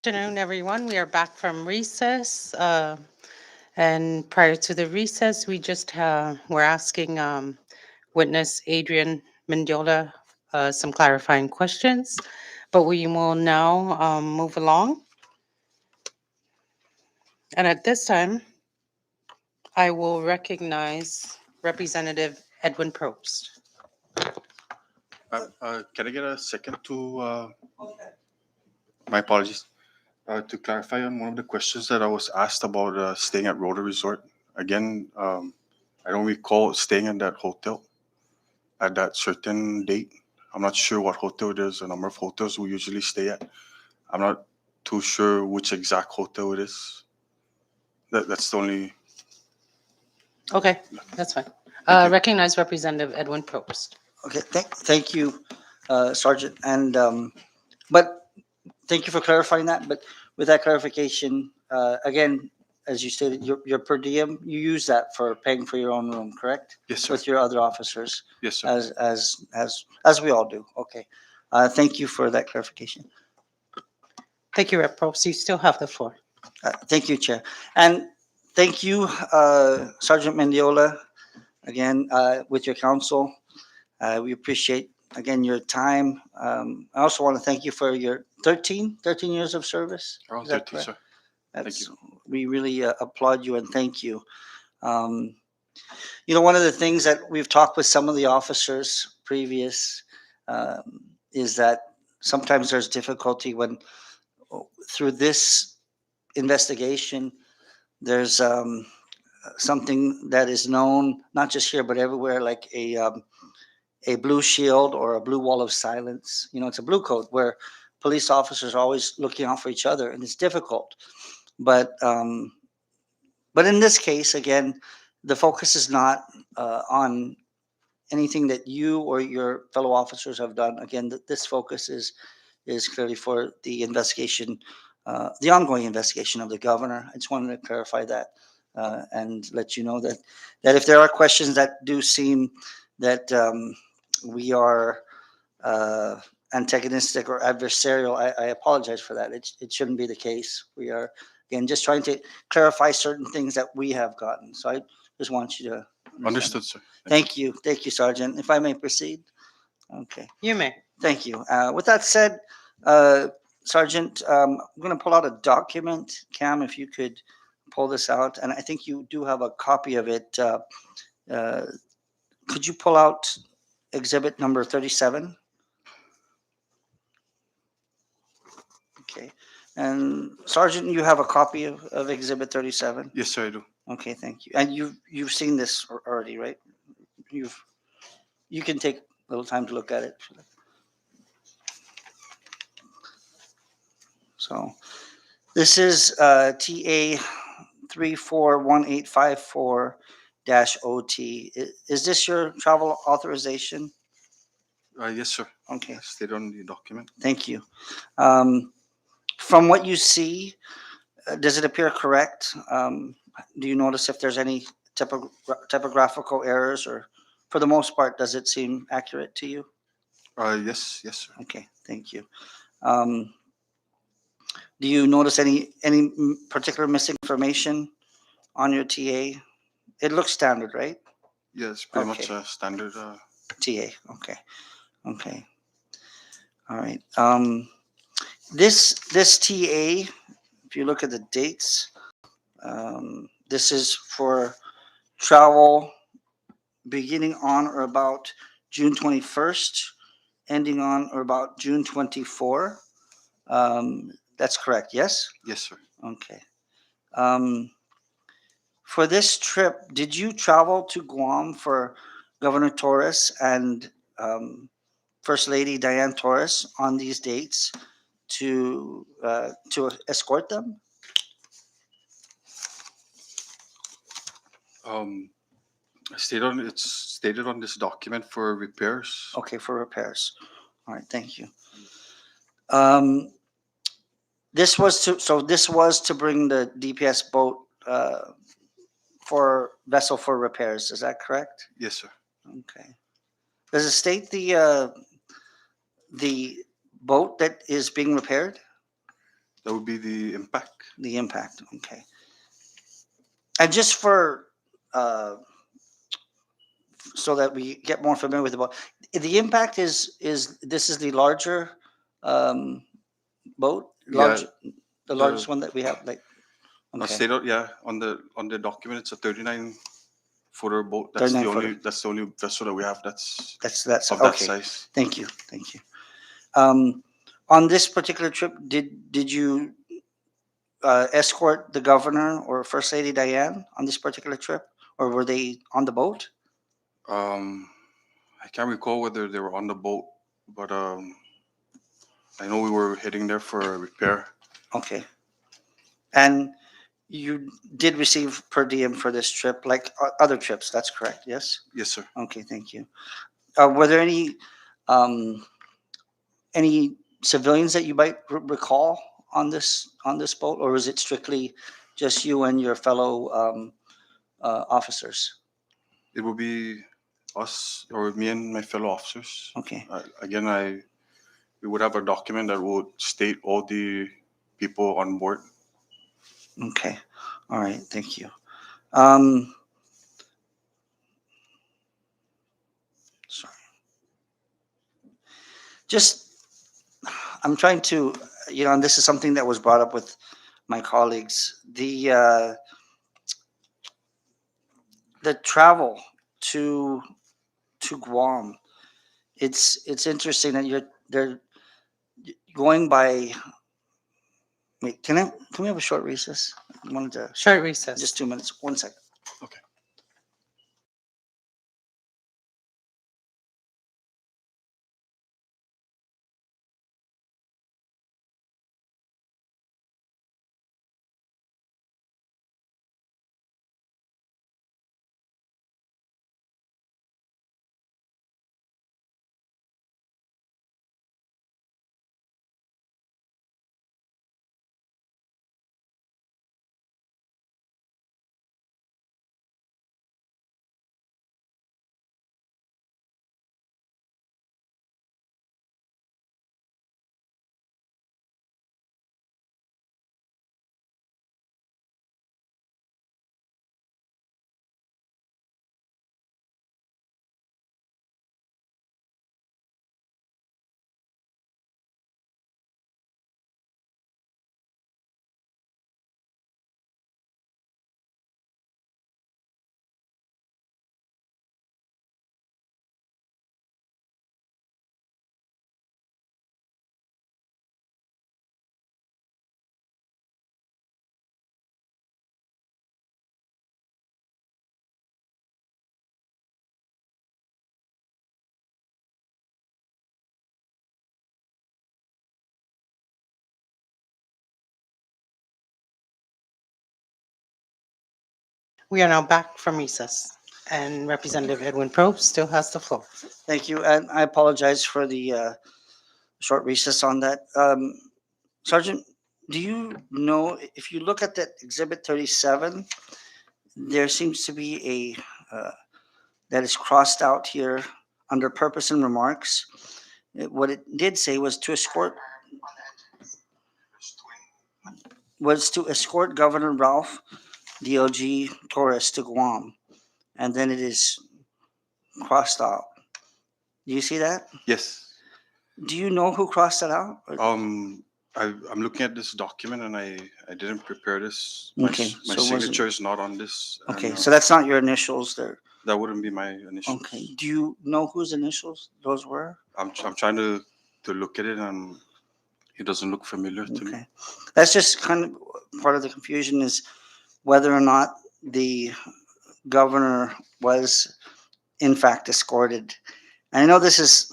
Afternoon, everyone. We are back from recess. And prior to the recess, we're asking witness Adrian Mendiola some clarifying questions. But we will now move along. And at this time, I will recognize Representative Edwin Probst. Can I get a second to, my apologies, to clarify on one of the questions that I was asked about staying at Rota Resort? Again, I don't recall staying in that hotel at that certain date. I'm not sure what hotel. There's a number of hotels we usually stay at. I'm not too sure which exact hotel it is. That's the only. Okay, that's fine. Thank you. Recognize Representative Edwin Probst. Okay, thank you, Sergeant. And but thank you for clarifying that. But with that clarification, again, as you stated, your per diem, you use that for paying for your own room, correct? Yes, sir. With your other officers, Yes, sir. as we all do. Okay, thank you for that clarification. Thank you, Rep. Probst. You still have the floor. Thank you, Chair, and thank you, Sergeant Mendiola, again with your council. We appreciate, again, your time. I also want to thank you for your 13 years of service. Around Is that 30, correct? sir. That's, you. we really applaud you and thank you. Um, one of the things that we've talked with some of the officers previous is that sometimes there's difficulty when through this investigation, there's something that is known, not just here, but everywhere, like a blue shield or a blue wall of silence. It's a blue code where police officers are always looking out for each other, and it's difficult. But in this case, again, the focus is not on anything that you or your fellow officers have done. Again, this focus is clearly for the investigation, the ongoing investigation of the governor. I just wanted to clarify that and let you know that if there are questions that do seem that we are antagonistic or adversarial, I apologize for that. It shouldn't be the case. We are, again, just trying to clarify certain things that we have gotten. So I just want you to understand. Understood, sir. Thank you. Thank you, Sergeant. If I may proceed. Okay. You may. Thank you. With that said, Sergeant, I'm going to pull out a document. Cam, if you could pull this out. And I think you do have a copy of it. Could you pull out exhibit number 37? Okay. And Sergeant, you have a copy of exhibit 37? Yes, sir, I do. Okay, thank you. And you've seen this already, right? You can take a little time to look at it. So this is TA 341854-OT. Is this your travel authorization? Yes, sir. Okay, Stated on the document. thank you. From what you see, does it appear correct? Do you notice if there's any typographical errors, or for the most part, does it seem accurate to you? Yes, sir. Okay, thank you. Do you notice any particular missing information on your TA? It looks standard, right? Yes, pretty much Okay. a standard. TA. Okay. Okay. All right. This TA, if you look at the dates, this is for travel beginning on or about June 21st, ending on or about June 24. That's correct. Yes. Yes, sir. Okay. For this trip, did you travel to Guam for Governor Torres and First Lady Diane Torres on these dates to escort them? It's stated on this document for repairs. Okay, for repairs. All right, thank you. Um, this was to bring the DPS boat for vessel for repairs. Is that correct? Yes, sir. Okay. Does it state the boat that is being repaired? That would be the impact. The impact, okay. And just for, uh, so that we get more familiar with the boat, the impact is this is the larger um, boat, Yeah, the the largest one that we have, like, okay, state out. Yeah, on the document, it's a 39-footer boat. 39 footer. That's the only vessel that we have That's of that okay. size. Thank you, thank you. Um, on this particular trip, did you escort the governor or First Lady Diane on this particular trip, or were they on the boat? Um, I can't recall whether they were on the boat, but I know we were heading there for a repair. Okay. And you did receive per diem for this trip, like other trips. That's correct. Yes. Yes, sir. Okay. Thank you. Were there um, any civilians that you might recall on this boat, or was it strictly just you and your fellow officers? It will be us or me and my fellow officers. Okay. Again, we would have a document that would state all the people on board. Okay. All right. Thank you. Um, sorry. Just, I'm trying to, and this is something that was brought up with my colleagues. The travel to Guam. It's interesting that they're going by. Wait, can we have a short recess? I wanted to Short recess. just 2 minutes. 1 second. Okay. We are now back from recess, and Representative Edwin Probst still has the floor. Thank you, and I apologize for the short recess on that. Sergeant, do you know if you look at that Exhibit 37, there seems to be that is crossed out here under purpose and remarks. What it did say was to escort Governor Ralph DLG Torres to Guam, and then it is crossed out. Do you see that? Yes. Do you know who crossed that out? I'm looking at this document and I didn't prepare this. My Okay, my so it wasn't- signature is not on this. Okay, and, so that's not your initials there. that wouldn't be my initials. Okay, do you know whose initials those were? I'm trying to look at it and it doesn't look familiar to me. Okay, that's just kind of part of the confusion is whether or not the governor was in fact escorted. And I know this is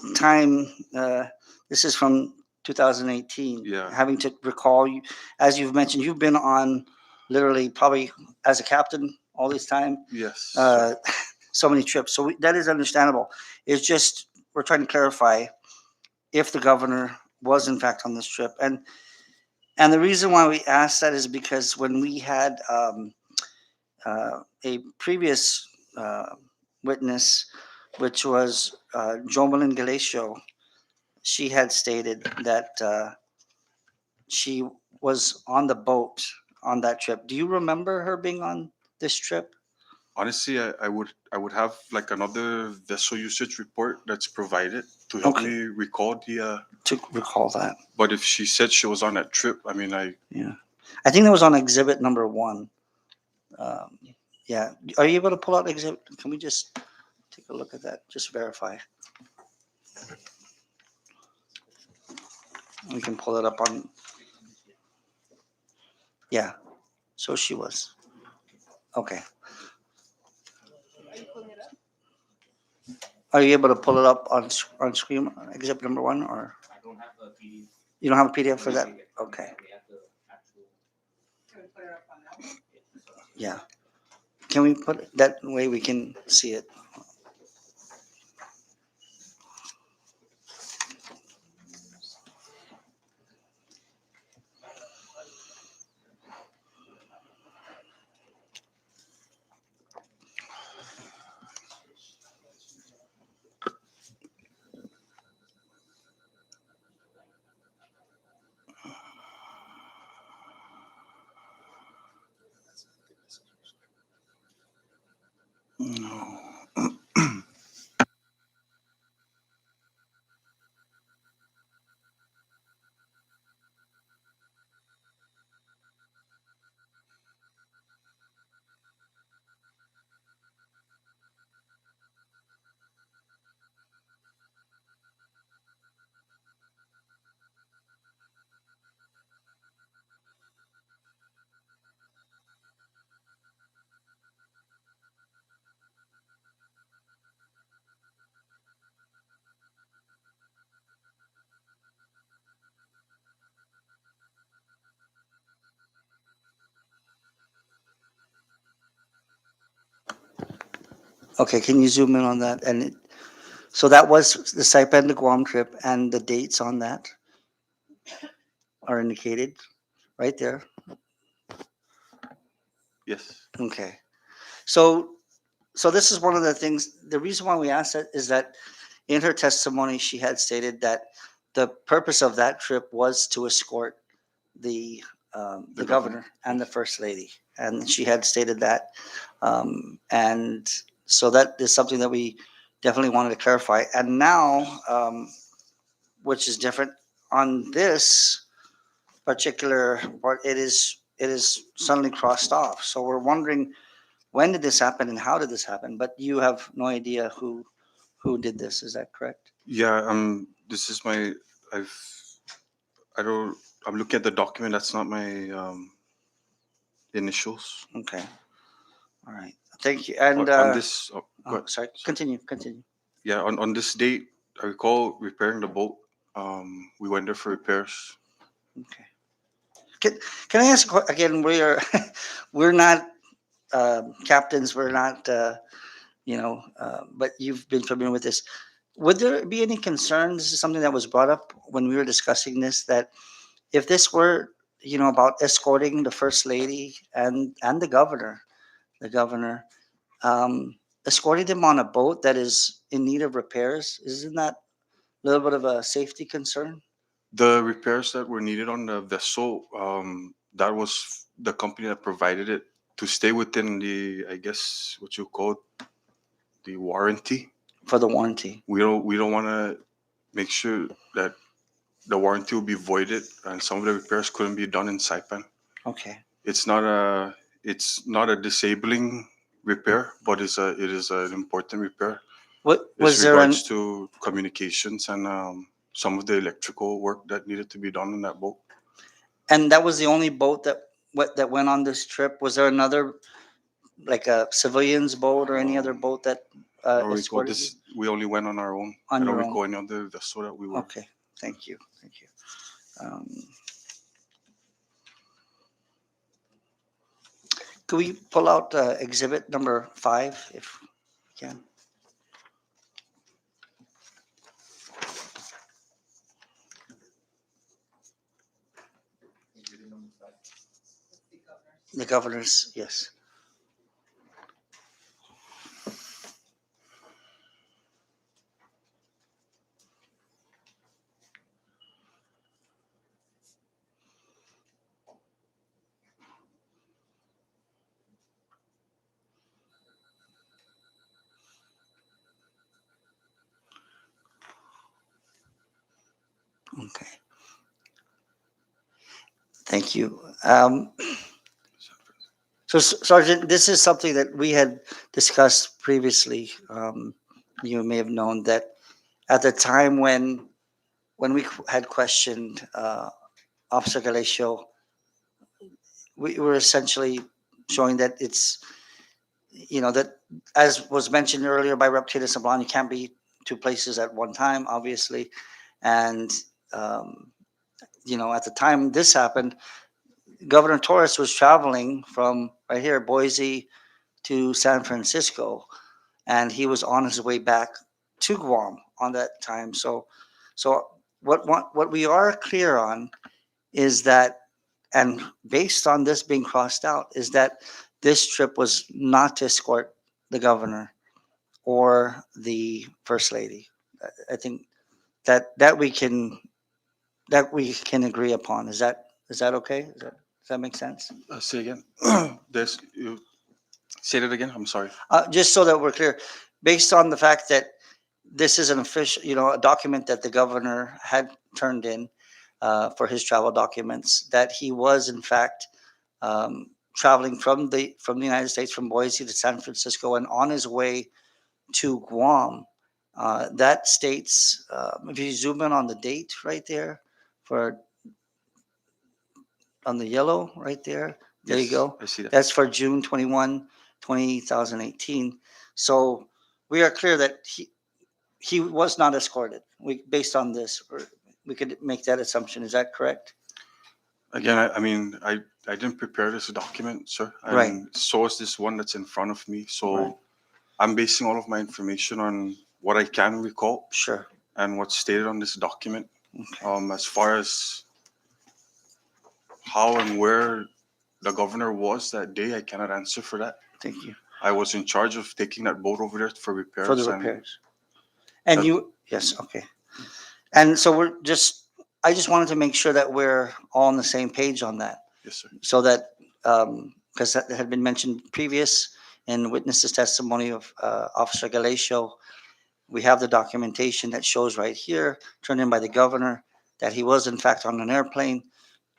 this is from 2018. Yeah. Having to recall, as you've mentioned, you've been on literally probably as a captain all this time, Yes. so many trips. So that is understandable. It's just we're trying to clarify if the governor was in fact on this trip. And the reason why we asked that is because when we had a previous witness, which was Jomelyn Galacio, she had stated that she was on the boat on that trip. Do you remember her being on this trip? Honestly, I would have like another vessel usage report that's provided to help Okay. me recall the. To recall that. But if she said she was on that trip, I mean, Yeah. I think that was on exhibit number 1. Um, yeah. Are you able to pull out exhibit? Can we just take a look at that? Just verify. We can pull it up on. Yeah. So she was. Okay. Are you able to pull it up on screen, exhibit number 1, or you don't have a PDF for that? Okay. Yeah. Can we put it that way we can see it? no. Okay, can you zoom in on that? So that was the Saipan to Guam trip, and the dates on that are indicated right there. Yes. Okay. So this is one of the things. The reason why we asked that is that in her testimony, she had stated that the purpose of that trip was to escort the The governor governor, and the yes. first lady, and she had stated that, and so that is something that we definitely wanted to clarify. And now, which is different on this particular part, it is suddenly crossed off. So we're wondering, when did this happen and how did this happen? But you have no idea who did this. Is that correct? Yeah. This is my. I've. I don't. I'm looking at the document. That's not my initials. Okay. All right. Thank you. And On this. Oh, go oh, ahead. sorry. Sorry. Continue. Yeah. On this date, I recall repairing the boat. We went there for repairs. Okay. Can I ask again? We're not captains. We're not. But you've been familiar with this. Would there be any concerns? This is something that was brought up when we were discussing this. That if this were, about escorting the first lady and the governor, escorting them on a boat that is in need of repairs, isn't that a little bit of a safety concern? The repairs that were needed on the vessel, that was the company that provided it to stay within the, I guess, what you call the warranty. For the warranty. We don't want to make sure that the warranty will be voided and some of the repairs couldn't be done in Saipan. Okay. It's not a disabling repair, but it is an important repair. What It's was there regards to communications and some of the electrical work that needed to be done on that boat. and that was the only boat that went on this trip? Was there another, like a civilian's boat or any other Um, boat that I don't recall escorted you this. We only went on our own. on I don't your recall own? any other vessel that we were. Okay. Thank you. Um, could we pull out exhibit number 5 if we can? The governor's, yes. Okay. Thank you. So, Sergeant, this is something that we had discussed previously. You may have known that at the time when we had questioned Officer Galacio, we were essentially showing that it's, that as was mentioned earlier by Representative Sablan, you can't be two places at one time, obviously. And, um, at the time this happened, Governor Torres was traveling from right here, Boise, to San Francisco, and he was on his way back to Guam on that time. So what we are clear on is that, and based on this being crossed out, is that this trip was not to escort the governor or the first lady. I think that we can agree upon. Is that okay? Does that make sense? Say again. There's you say that again. I'm sorry. Just so that we're clear, based on the fact that this is an official, a document that the governor had turned in for his travel documents, that he was in fact traveling from the United States, from Boise to San Francisco, and on his way to Guam. That states, if you zoom in on the date right there, for on the yellow right there, there you Yes, go. I see that. That's for June 21, 2018. So we are clear that he was not escorted. Based on this, or we could make that assumption. Is that correct? Again, I mean, I didn't prepare this document, sir, Right. and so is this one that's in front of me. So Right. I'm basing all of my information on what I can recall Sure. and what's stated on this document. Okay. As far as how and where the governor was that day, I cannot answer for that. Thank you I was in charge of taking that boat over there for repairs. for the And repairs. And that- yes, okay. And so I just wanted to make sure that we're all on the same page on that, yes, sir. so that, because that had been mentioned previous in witnesses' testimony of Officer Galacio. We have the documentation that shows right here, turned in by the governor, that he was in fact on an airplane.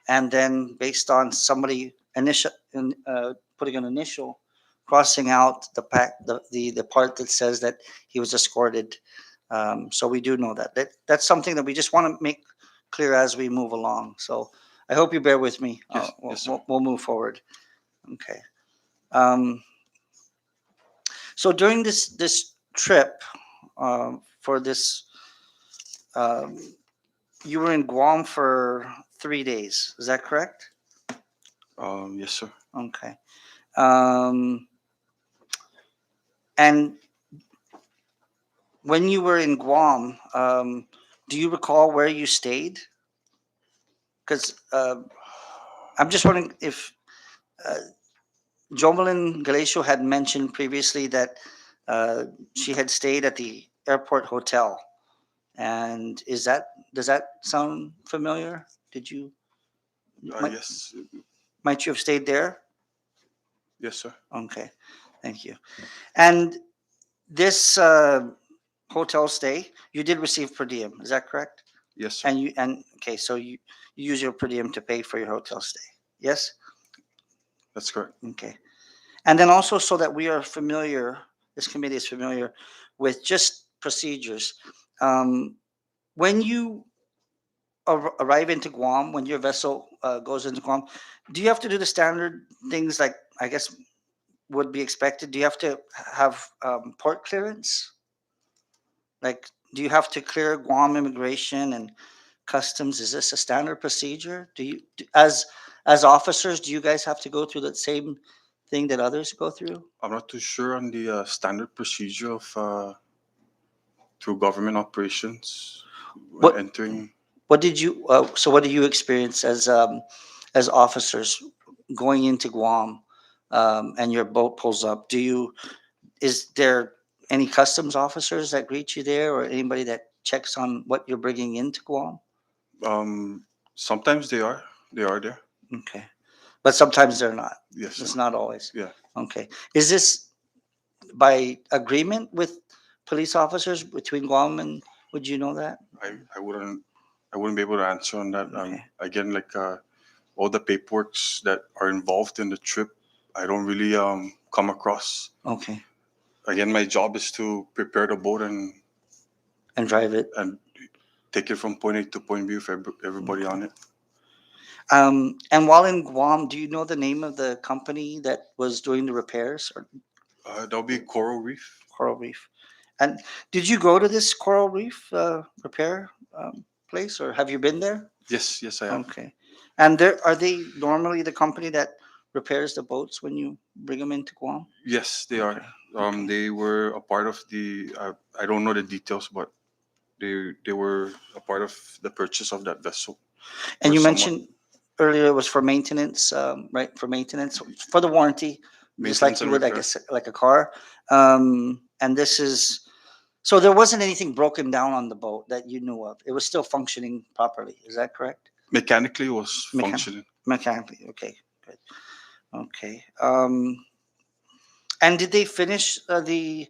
And then based on somebody putting an initial, crossing out the part that says that he was escorted. So we do know that's something that we just want to make clear as we move along. So I hope you bear with me. Yes, We'll, yes, sir. we'll move forward. Okay. Um, so during this trip, for this, um, you were in Guam for 3 days. Is that correct? Yes, sir. Okay. Um, and when you were in Guam, do you recall where you stayed? Because I'm just wondering if uh, Jomelyn Galacio had mentioned previously that she had stayed at the airport hotel. And does that sound familiar? Did you might, Yes, might you have stayed there? yes, sir. Okay, thank you. And this hotel stay, you did receive per diem. Is that correct? Yes, sir. And okay, so you use your per diem to pay for your hotel stay. Yes. That's correct. Okay. And then also, so that we are familiar, this committee is familiar with just procedures. Um, when you arrive into Guam, when your vessel goes into Guam, do you have to do the standard things like, I guess, would be expected? Do you have to have port clearance? Like, do you have to clear Guam immigration and customs? Is this a standard procedure? As officers, do you guys have to go through the same thing that others go through? I'm not too sure on the standard procedure of through government operations when What entering. what do you experience as officers going into Guam, and your boat pulls up? Is there any customs officers that greet you there, or anybody that checks on what you're bringing into Guam? Sometimes they are there. Okay, but sometimes they're not. Yes, It's sir. not always. Yeah. Okay, is this by agreement with police officers between Guam and? Would you know that? I wouldn't I wouldn't be able to answer on that. Okay. Again, like all the paperworks that are involved in the trip, I don't really come across. Okay. Again, my job is to prepare the boat And drive it. and take it from point A to point B with everybody on it. And while in Guam, do you know the name of the company that was doing the repairs or That'll be Coral Reef. Coral Reef? And did you go to this Coral Reef repair place, or have you been there? Yes, yes, I have. Okay. And are they normally the company that repairs the boats when you bring them into Guam? Yes, they are. Okay, okay. They were a part of the. I don't know the details, but they were a part of the purchase of that vessel. And or you somewhat. mentioned earlier it was for maintenance, right? For maintenance, for the warranty, just like Maintenance you and would, I repair. guess, like a car. And this is, so there wasn't anything broken down on the boat that you knew of. It was still functioning properly. Is that correct? Mechanically, it was Mechan- functioning. Mechanically. Okay, good. Okay. And did they finish the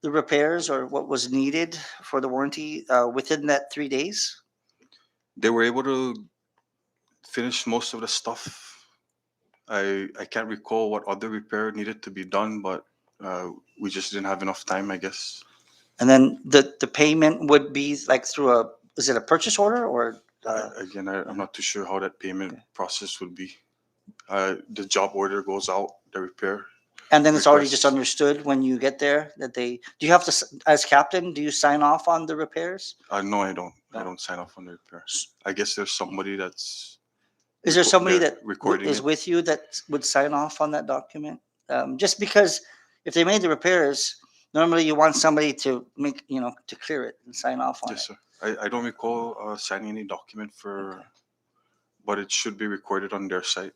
repairs or what was needed for the warranty within that 3 days? They were able to finish most of the stuff. I can't recall what other repair needed to be done, but we just didn't have enough time, I guess. And then the payment would be like through is it a purchase order or? Again, I'm not too sure how that payment Okay. process would be. The job order goes out, the repair. And then it's already just requests. understood when you get there that do you have to, as captain, do you sign off on the repairs? No, I don't. I No. don't sign off on the repairs. I guess there's somebody that's Is there somebody they're that recording is it. with you that would sign off on that document? Just because if they made the repairs, normally you want somebody to make, to clear it and sign off on Yes, it. sir. I don't recall signing any document for, Okay. but it should be recorded on their site.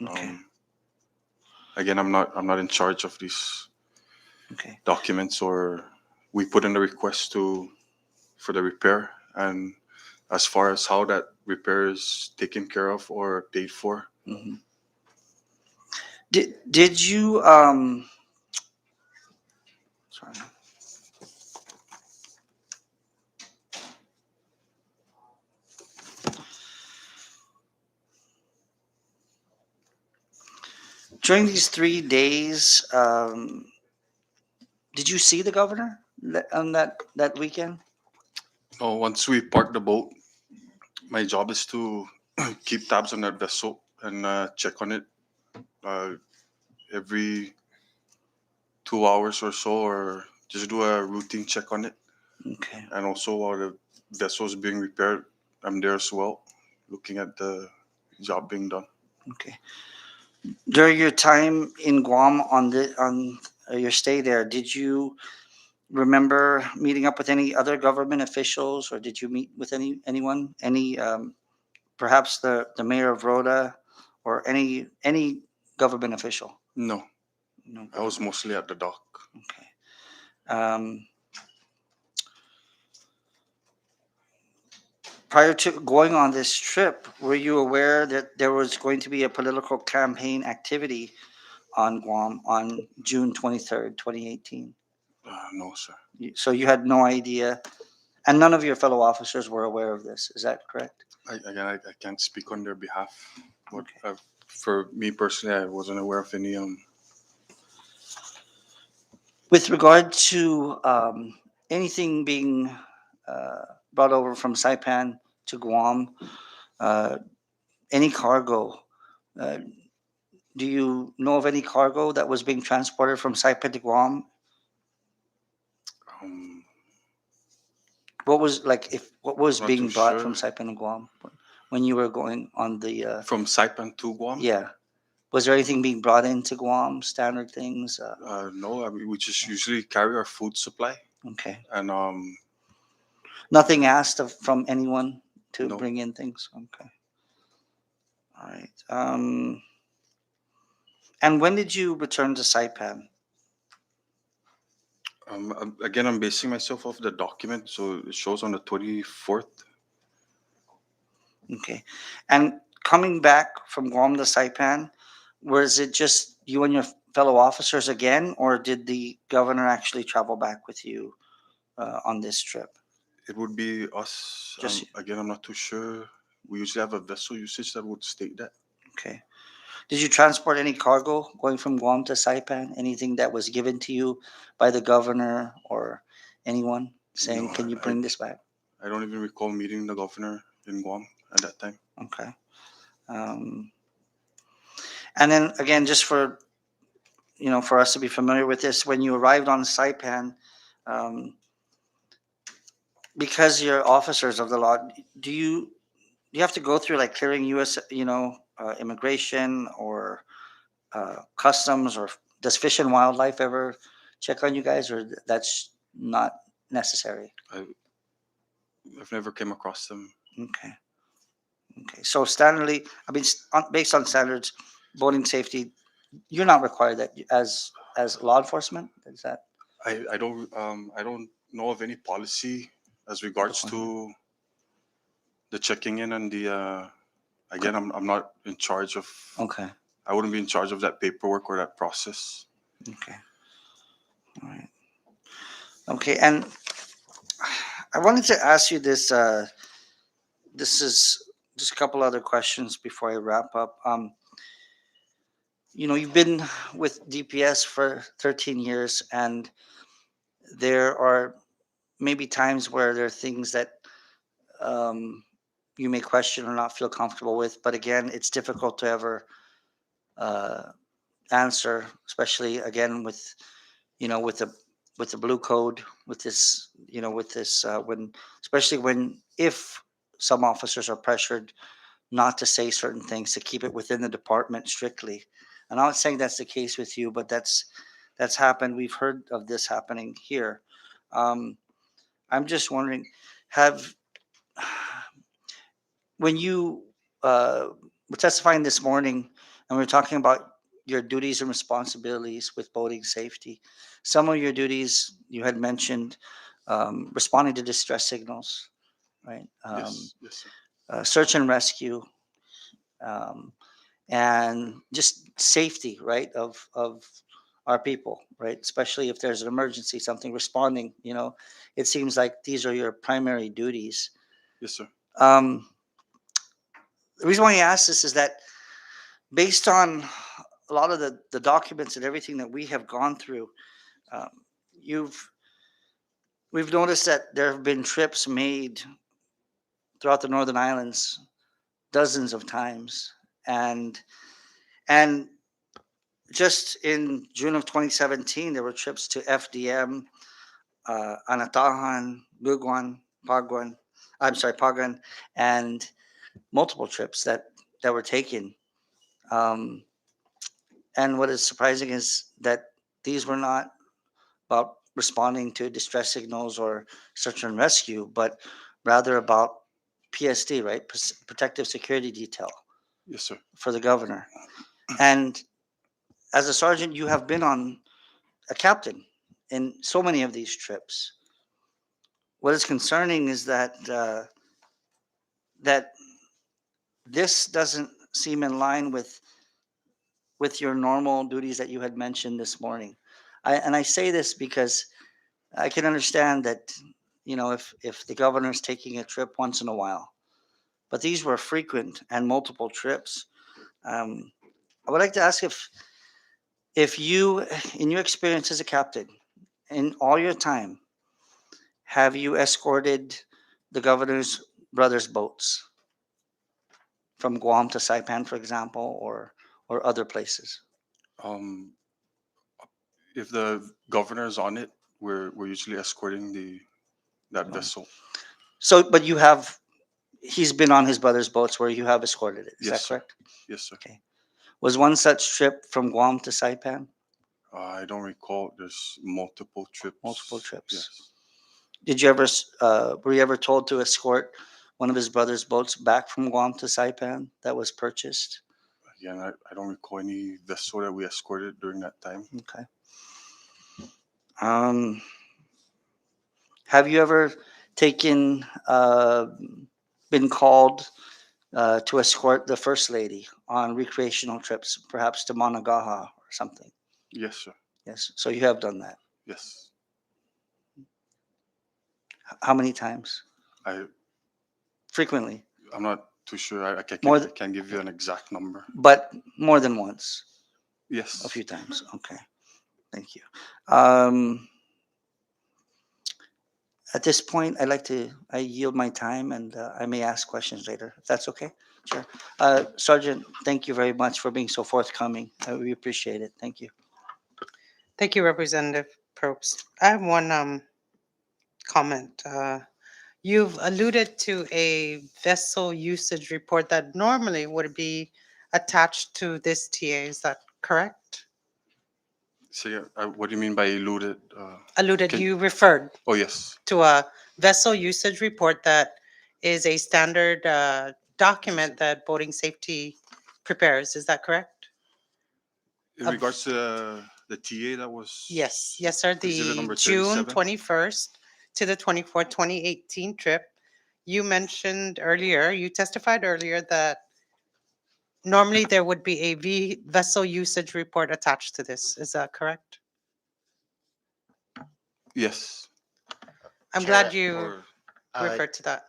Okay. Again, I'm not in charge of these Okay. documents, or we put in the request for the repair, and as far as how that repair is taken care of or paid for, hmm Did you sorry. During these 3 days, did you see the governor on that weekend? no, once we park the boat, my job is to keep tabs on that vessel and check on it uh, every 2 hours or so, or just do a routine check on it. Okay. And also while the vessel is being repaired, I'm there as well, looking at the job being done. Okay. During your time in Guam on your stay there, did you remember meeting up with any other government officials, or did you meet with anyone, perhaps the mayor of Rhoda, or any government official? No, No I was government. mostly at the dock. Okay. Um, Prior to going on this trip, were you aware that there was going to be a political campaign activity on Guam on June 23rd, 2018? No, sir. So you had no idea, and none of your fellow officers were aware of this. Is that correct? I can't speak on their behalf. But Okay. for me personally, I wasn't aware of any. With regard to anything being brought over from Saipan to Guam, uh, any cargo, uh, do you know of any cargo that was being transported from Saipan to Guam? Um, What was like if what was I'm not being too brought from sure. Saipan to Guam when you were going on the From Saipan to Guam? yeah? Was there anything being brought into Guam? Standard things? No, I mean, we just usually carry our food supply, Okay. and Nothing asked from anyone to no. bring in things. Okay. All right. And when did you return to Saipan? Again, I'm basing myself off the document, so it shows on the 24th. Okay. And coming back from Guam to Saipan, was it just you and your fellow officers again, or did the governor actually travel back with you on this trip? It would be us. Just Again, I'm not too sure. We usually have a vessel usage that would state that. okay. Did you transport any cargo going from Guam to Saipan? Anything that was given to you by the governor or anyone saying, No, "Can you bring this back?" I don't even recall meeting the governor in Guam at that time. Okay. Um, and then again, just for for us to be familiar with this, when you arrived on Saipan, um, because you're officers of the law, do you have to go through like clearing U.S. Immigration or customs, or does Fish and Wildlife ever check on you guys, or that's not necessary? I've never came across them. Okay. Okay. So standardly, I mean, based on standards, boating safety, you're not required that as law enforcement. Is that I don't know of any policy as regards to the checking in and the again I'm not in charge of okay? I wouldn't be in charge of that paperwork or that process. Okay. All right. Okay. And I wanted to ask you this. This is just a couple other questions before I wrap up. You've been with DPS for 13 years, and there are maybe times where there are things that um, you may question or not feel comfortable with. But again, it's difficult to ever uh, answer, especially again with with the blue code, with this when, especially when, if some officers are pressured not to say certain things, to keep it within the department strictly. And I'm not saying that's the case with you, but that's happened. We've heard of this happening here. Um, I'm just wondering, have when you were testifying this morning, and we are talking about your duties and responsibilities with boating safety, some of your duties you had mentioned responding to distress signals, right? Yes, sir. Search and rescue, um, and just safety, right, of our people, right? Especially if there's an emergency, something responding. It seems like these are your primary duties. Yes, sir. Um, the reason why I ask this is that based on a lot of the documents and everything that we have gone through, um, you've we've noticed that there have been trips made throughout the Northern Islands dozens of times, and just in June of 2017, there were trips to FDM, Anatahan, Buguan, Paguan. I'm sorry, Pagan, and multiple trips that were taken. Um, and what is surprising is that these were not about responding to distress signals or search and rescue, but rather about PSD, right? Protective Security Detail Yes, sir. for the governor. And as a sergeant, you have been on a captain in so many of these trips. What is concerning is that this doesn't seem in line with your normal duties that you had mentioned this morning. And I say this because I can understand that if the governor's taking a trip once in a while, but these were frequent and multiple trips. Um, I would like to ask if you, in your experience as a captain, in all your time, have you escorted the governor's brother's boats from Guam to Saipan, for example, or other places? Um, if the governor is on it, we're usually escorting that vessel. So, but he's been on his brother's boats where you have escorted it. Is Yes, that sir. correct? Yes, sir. Okay. Was one such trip from Guam to Saipan? I don't recall. There's multiple trips. Multiple trips. Yes. Did you ever, were you ever told to escort one of his brother's boats back from Guam to Saipan that was purchased? Again, I don't recall any vessel that we escorted during that time. Okay. Um, have you ever taken, been called to escort the First Lady on recreational trips, perhaps to Managaha or something? Yes, sir. Yes. So you have done that. Yes. How many times? I, Frequently, I'm not too sure. More I th- can't give you an exact number. but more than once, a Yes. few times. Okay, thank you. Um, at this point, I yield my time and I may ask questions later, if that's okay. Sure. Sergeant, thank you very much for being so forthcoming. We appreciate it. Thank you. Thank you, Representative Probst. I have one comment. You've alluded to a vessel usage report that normally would be attached to this TA. Is that correct? So, what do you mean by eluded? Alluded, Can- you referred Oh, yes. to a vessel usage report that is a standard document that boating safety prepares. Is that correct? In Of- regards to the TA that was. Yes, yes, sir. Exhibit The number June 37? 21st to the 24th, 2018 trip. You mentioned earlier, you testified earlier that normally there would be a vessel usage report attached to this. Is that correct? Yes. I'm Chair, glad you Or referred to that.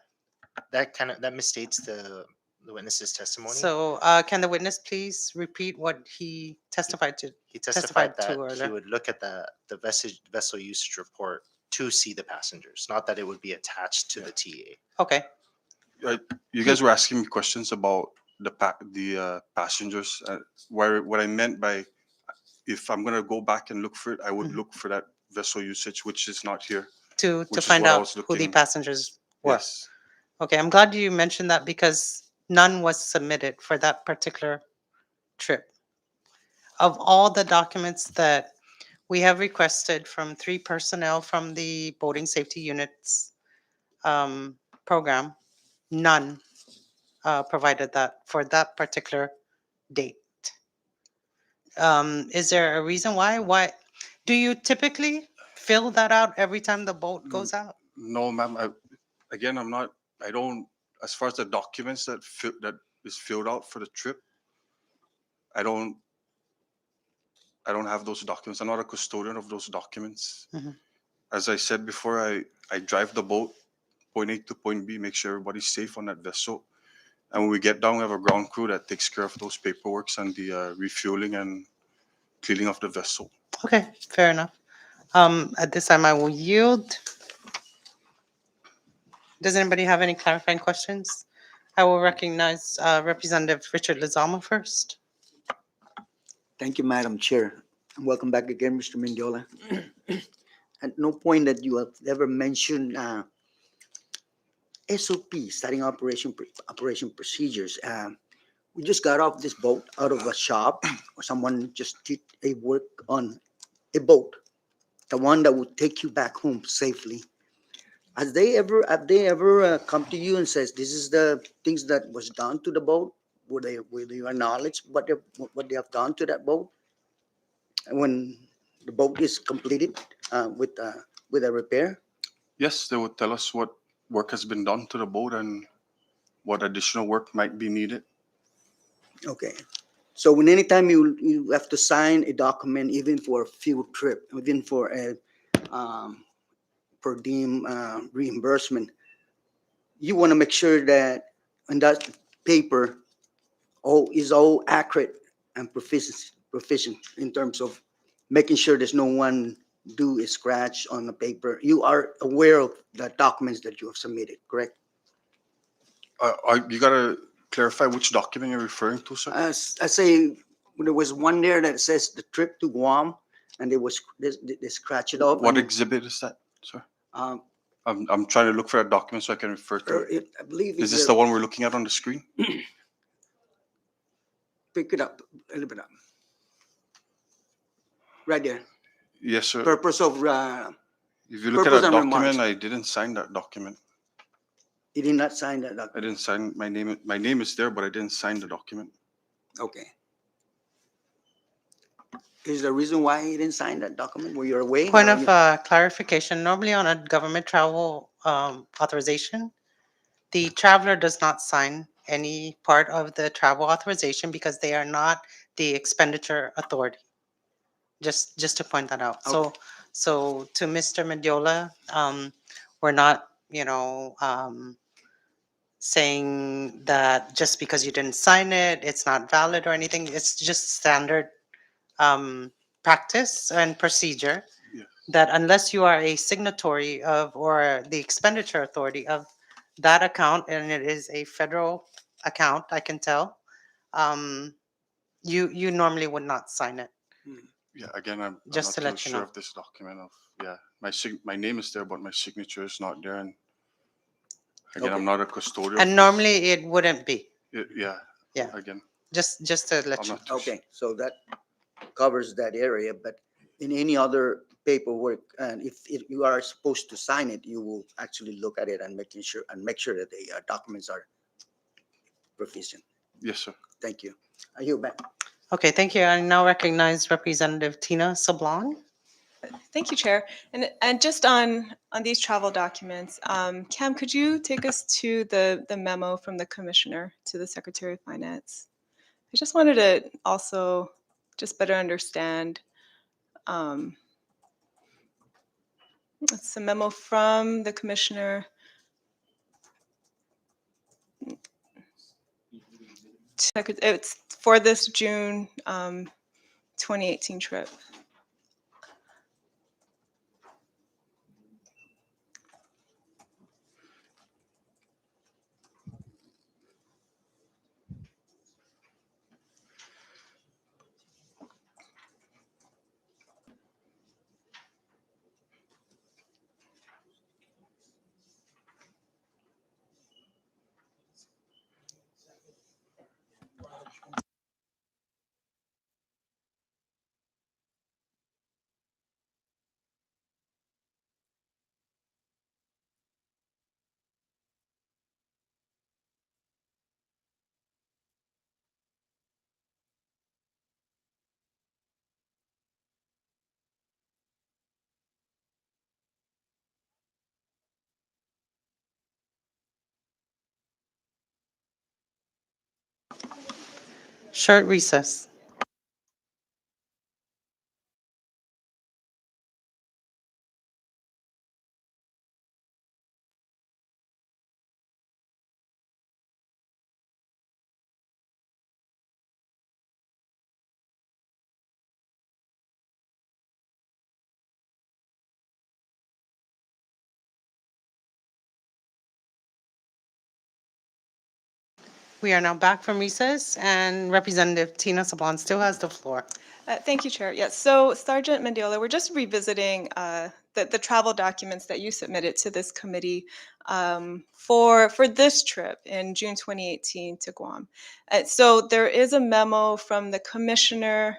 that misstates the witness's testimony. So can the witness please repeat what he testified to? He testified testified to that he earlier. would look at the vessel usage report to see the passengers, not that it would be attached to the TA. Okay, you guys were asking me questions about the passengers. What I meant by if I'm gonna go back and look for it, I would Mhm. look for that vessel usage, which is not here. to Which is find what I out was who the looking- passengers were. Yes. Okay, I'm glad you mentioned that because none was submitted for that particular trip. Of all the documents that we have requested from 3 personnel from the boating safety units program, none provided that for that particular date. Is there a reason why? Why do you typically fill that out every time the boat goes out? No, ma'am. Again, I'm not. I don't. As far as the documents that is filled out for the trip, I don't. I don't have those documents. I'm not a custodian of those documents. Mhm. As I said before, I drive the boat point A to point B, make sure everybody's safe on that vessel. And when we get down, we have a ground crew that takes care of those paperworks and the refueling and cleaning of the vessel. Okay, fair enough. At this time, I will yield. Does anybody have any clarifying questions? I will recognize Representative Richard Lizama first. Thank you, Madam Chair. And welcome back again, Mr. Mendiola. At no point that you have ever mentioned SOP, starting operation procedures. We just got off this boat out of a shop, or someone just did a work on a boat, the one that would take you back home safely. Have they ever come to you and says, this is the things that was done to the boat? Would you acknowledge what they have done to that boat when the boat is completed with a repair? Yes, they would tell us what work has been done to the boat and what additional work might be needed. Okay. So when anytime you have to sign a document, even for a field trip, even for a per diem reimbursement, you want to make sure that on that paper all accurate and proficient in terms of making sure there's no one do a scratch on the paper. You are aware of the documents that you have submitted, correct? You gotta clarify which document you're referring to, sir. I say there was one there that says the trip to Guam, and they scratch it off. What and, exhibit is that, sir? um, I'm trying to look for that document so I can refer to it. I believe Is it's this the one we're looking at on the screen? pick it up a little bit up. Right there. Yes, sir. Purpose of If you look at purpose that and remarks. document, I didn't sign that document. he did not sign that I document. didn't sign my name. My name is there, but I didn't sign the document. Okay. Is there a reason why he didn't sign that document? Were you away? Point or of clarification, normally on a government travel authorization, the traveler does not sign any part of the travel authorization because they are not the expenditure authority. Just to point that out. So to Mr. Mendiola, we're not you know, saying that just because you didn't sign it, it's not valid or anything. It's just standard practice and procedure Yes. that unless you are a signatory of or the expenditure authority of that account, and it is a federal account, I can tell, you normally would not sign it. Yeah, again, I'm Just not to too let you sure know. of this document of, yeah, my name is there, but my signature is not there. And again, I'm Okay. not a custodian. And normally it wouldn't be. Yeah, Yeah. again, Just to let I'm you. not too sure. Okay, so that covers that area, but in any other paperwork, and if you are supposed to sign it, you will actually look at it and make sure that the documents are proficient. Yes, sir. Thank you. Are you back? Okay, thank you. I now recognize Representative Tina Sablon. Thank you, Chair. And just on these travel documents, Cam, could you take us to the memo from the Commissioner to the Secretary of Finance? I just wanted to also just better understand. It's a memo from the Commissioner. It's for this June 2018 trip. Short recess. We are now back from recess, and Representative Tina Sablon still has the floor. Thank you, Chair. Yes, so Sergeant Mendiola, we're just revisiting the travel documents that you submitted to this committee for this trip in June 2018 to Guam. So there is a memo from the Commissioner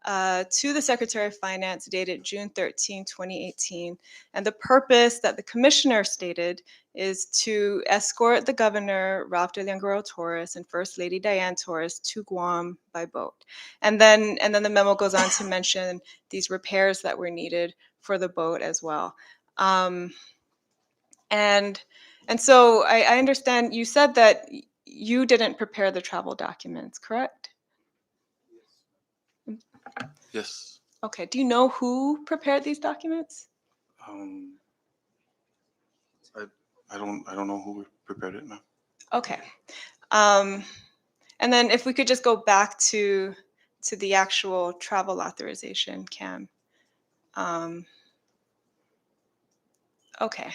to the Secretary of Finance dated June 13, 2018. And the purpose that the Commissioner stated is to escort the Governor, Ralph Delangaro Torres, and First Lady Diane Torres to Guam by boat. And then the memo goes on to mention these repairs that were needed for the boat as well. And so I understand you said that you didn't prepare the travel documents, correct? Yes. Okay, do you know who prepared these documents? Um, I don't know who prepared it now. Okay. And then if we could just go back to the actual travel authorization, Cam. Okay.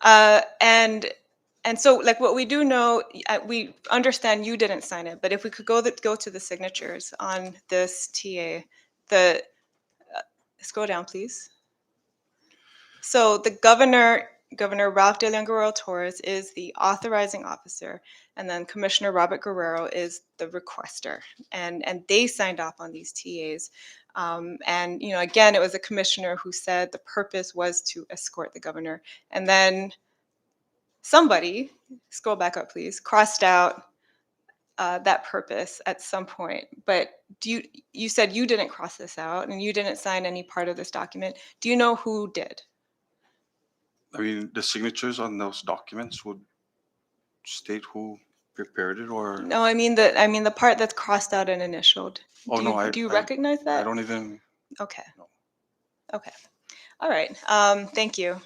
And so like what we do know, we understand you didn't sign it, but if we could go to the signatures on this TA, scroll down, please. So the Governor Ralph Delangaro Torres is the authorizing officer, and then Commissioner Robert Guerrero is the requester, and they signed off on these TAs. And again, it was a commissioner who said the purpose was to escort the governor, and then somebody, scroll back up, please, crossed out that purpose at some point. But you said you didn't cross this out, and you didn't sign any part of this document. Do you know who did? I mean, the signatures on those documents would state who prepared it, or No, I mean the part that's crossed out and initialed. oh Do no, you, do you recognize that? I don't even. Okay. No. Okay. All right. Thank you.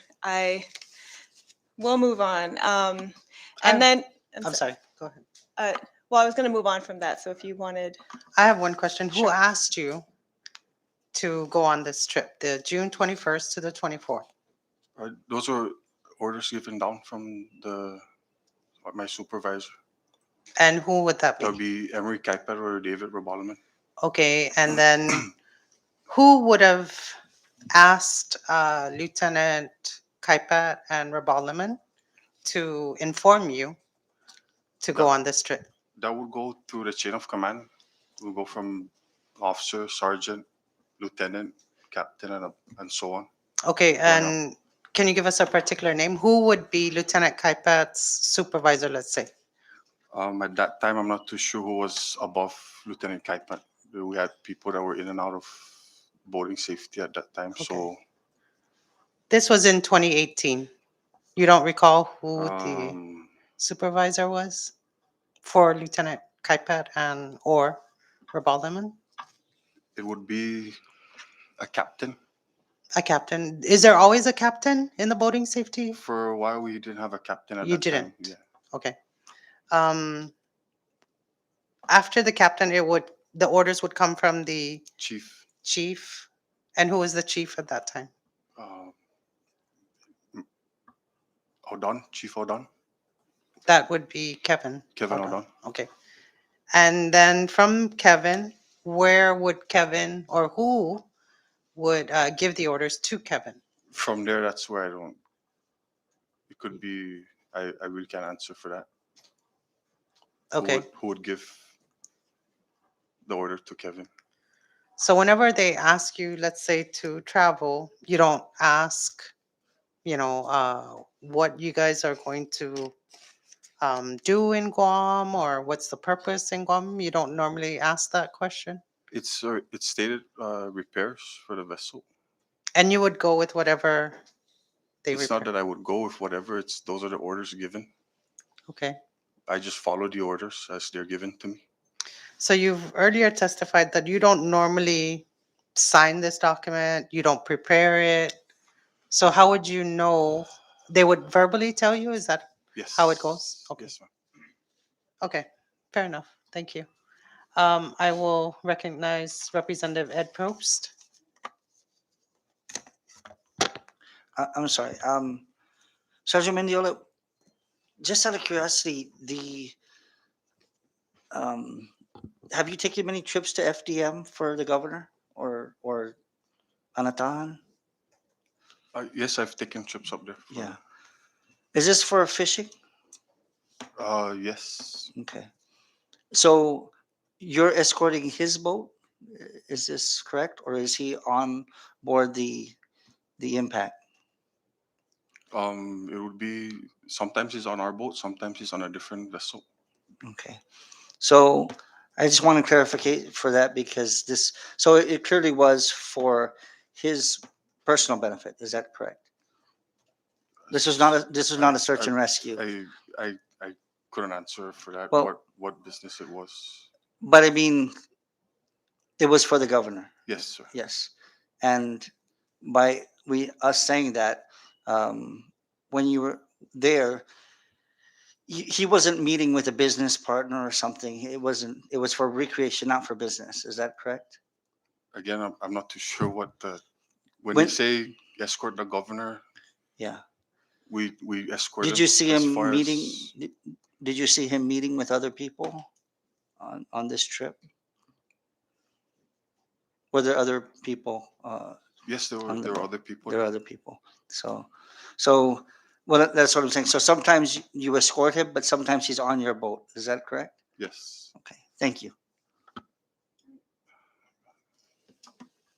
we'll move on. I'm- And then, I'm sorry, go ahead. Well, I was going to move on from that. So if you wanted, I have one question. Who Sure. asked you to go on this trip, the June 21st to the 24th? Those were orders given down from my supervisor. And who would that That would be? be Emery Kuiper or David Rebalman. Okay, and then who would have asked Lieutenant Kaipat and Rebalaman to inform you to go That- on this trip? That would go through the chain of command. It would go from officer, sergeant, lieutenant, captain, and so on. Okay, Fair enough. and can you give us a particular name? Who would be Lieutenant Kaipat's supervisor, let's say? At that time, I'm not too sure who was above Lieutenant Kaipat. We had people that were in and out of boating safety at that time. So This was in 2018. You don't recall who the um, supervisor was for Lieutenant Kaipat and or Rebalaman? it would be a captain. A captain. Is there always a captain in the boating safety? For a while, we didn't have a captain at You that time. didn't? Yeah. Okay. After the captain, the orders would come from the Chief. chief. And who was the chief at that time? Uh, O'Don, Chief O'Don, That would be Kevin. Kevin Hold on. O'Don. Okay. And then from Kevin, where would Kevin or who would give the orders to Kevin? From there, that's where I don't. It could be. I really can't answer for that. Okay. Who would give the order to Kevin? So whenever they ask you, let's say, to travel, you don't ask, what you guys are going to do in Guam or what's the purpose in Guam? You don't normally ask that question. It's stated repairs for the vessel. And you would go with whatever they It's not repair. that I would go with whatever. It's those are the orders given. Okay. I just follow the orders as they're given to me. So you've earlier testified that you don't normally sign this document, you don't prepare it. So how would you know? They would verbally tell you? Is that Yes. how it goes? Okay. Yes, ma'am. Okay, fair enough. Thank you. I will recognize Representative Ed Probst. I'm sorry. Sergeant Mendiola, just out of curiosity, um, have you taken many trips to FDM for the governor or Anatahan? Yes, I've taken trips up there. Yeah. Is this for fishing? Yes. Okay. So you're escorting his boat? Is this correct? Or is he on board the Impact? It would be sometimes he's on our boat, sometimes he's on a different vessel. Okay. So I just want to clarify for that because so it clearly was for his personal benefit. Is that correct? This was not a search and rescue. I couldn't answer for that. Well- What business it was? But I mean, it was for the governor. Yes, sir. Yes. And by us saying that, when you were there, he wasn't meeting with a business partner or something. It was for recreation, not for business. Is that correct? Again, I'm not too sure what when When- you say escort the governor, Yeah. we escort Did him you see as him far meeting? as- Did you see him meeting with other people on this trip? Were there other people? Yes, there on the were boat? other people. There are other people. So, well, that's what I'm saying. So sometimes you escort him, but sometimes he's on your boat. Is that correct? Yes. Okay. Thank you.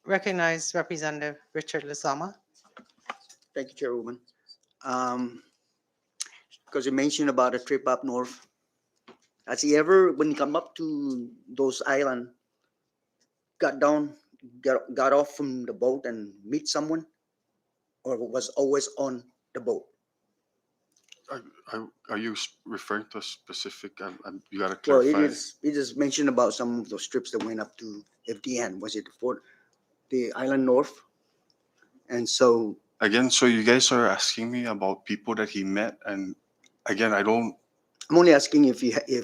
Recognize Representative Richard Lizama. Thank you, Chairwoman. Because you mentioned about a trip up north. Has he ever, when he come up to those islands, got off from the boat and meet someone? Or was always on the boat? Are you referring to a specific? You gotta Well, clarify. it is mentioned about some of those trips that went up to FDN. Was it for the island north? And so Again, so you guys are asking me about people that he met, and again, I don't. I'm only asking if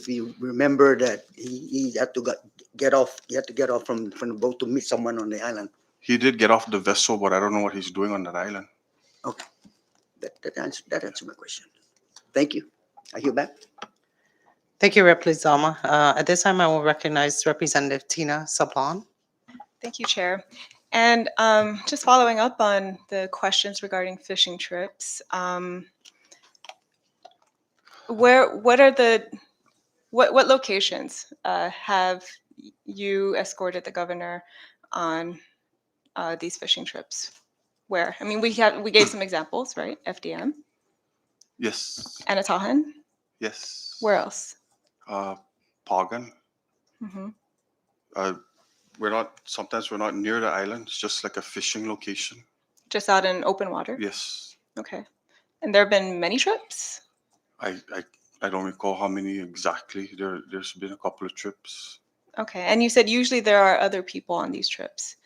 you remember that he had to get off. He had to get off from the boat to meet someone on the island. He did get off the vessel, but I don't know what he's doing on that island. Okay, that answered my question. Thank you. I hear back. Thank you, Rep. Lizama. At this time, I will recognize Representative Tina Sablan. Thank you, Chair. And just following up on the questions regarding fishing trips, what locations have you escorted the governor on these fishing trips? Where? I mean, we gave some examples, right? FDM, Yes, Anatahan. yes. Where else? Pagan. Hmm. Sometimes we're not near the island. It's just like a fishing location. Just out in open water. Yes. Okay. And there have been many trips. I don't recall how many exactly. There's been a couple of trips. Okay. And you said usually there are other people on these trips.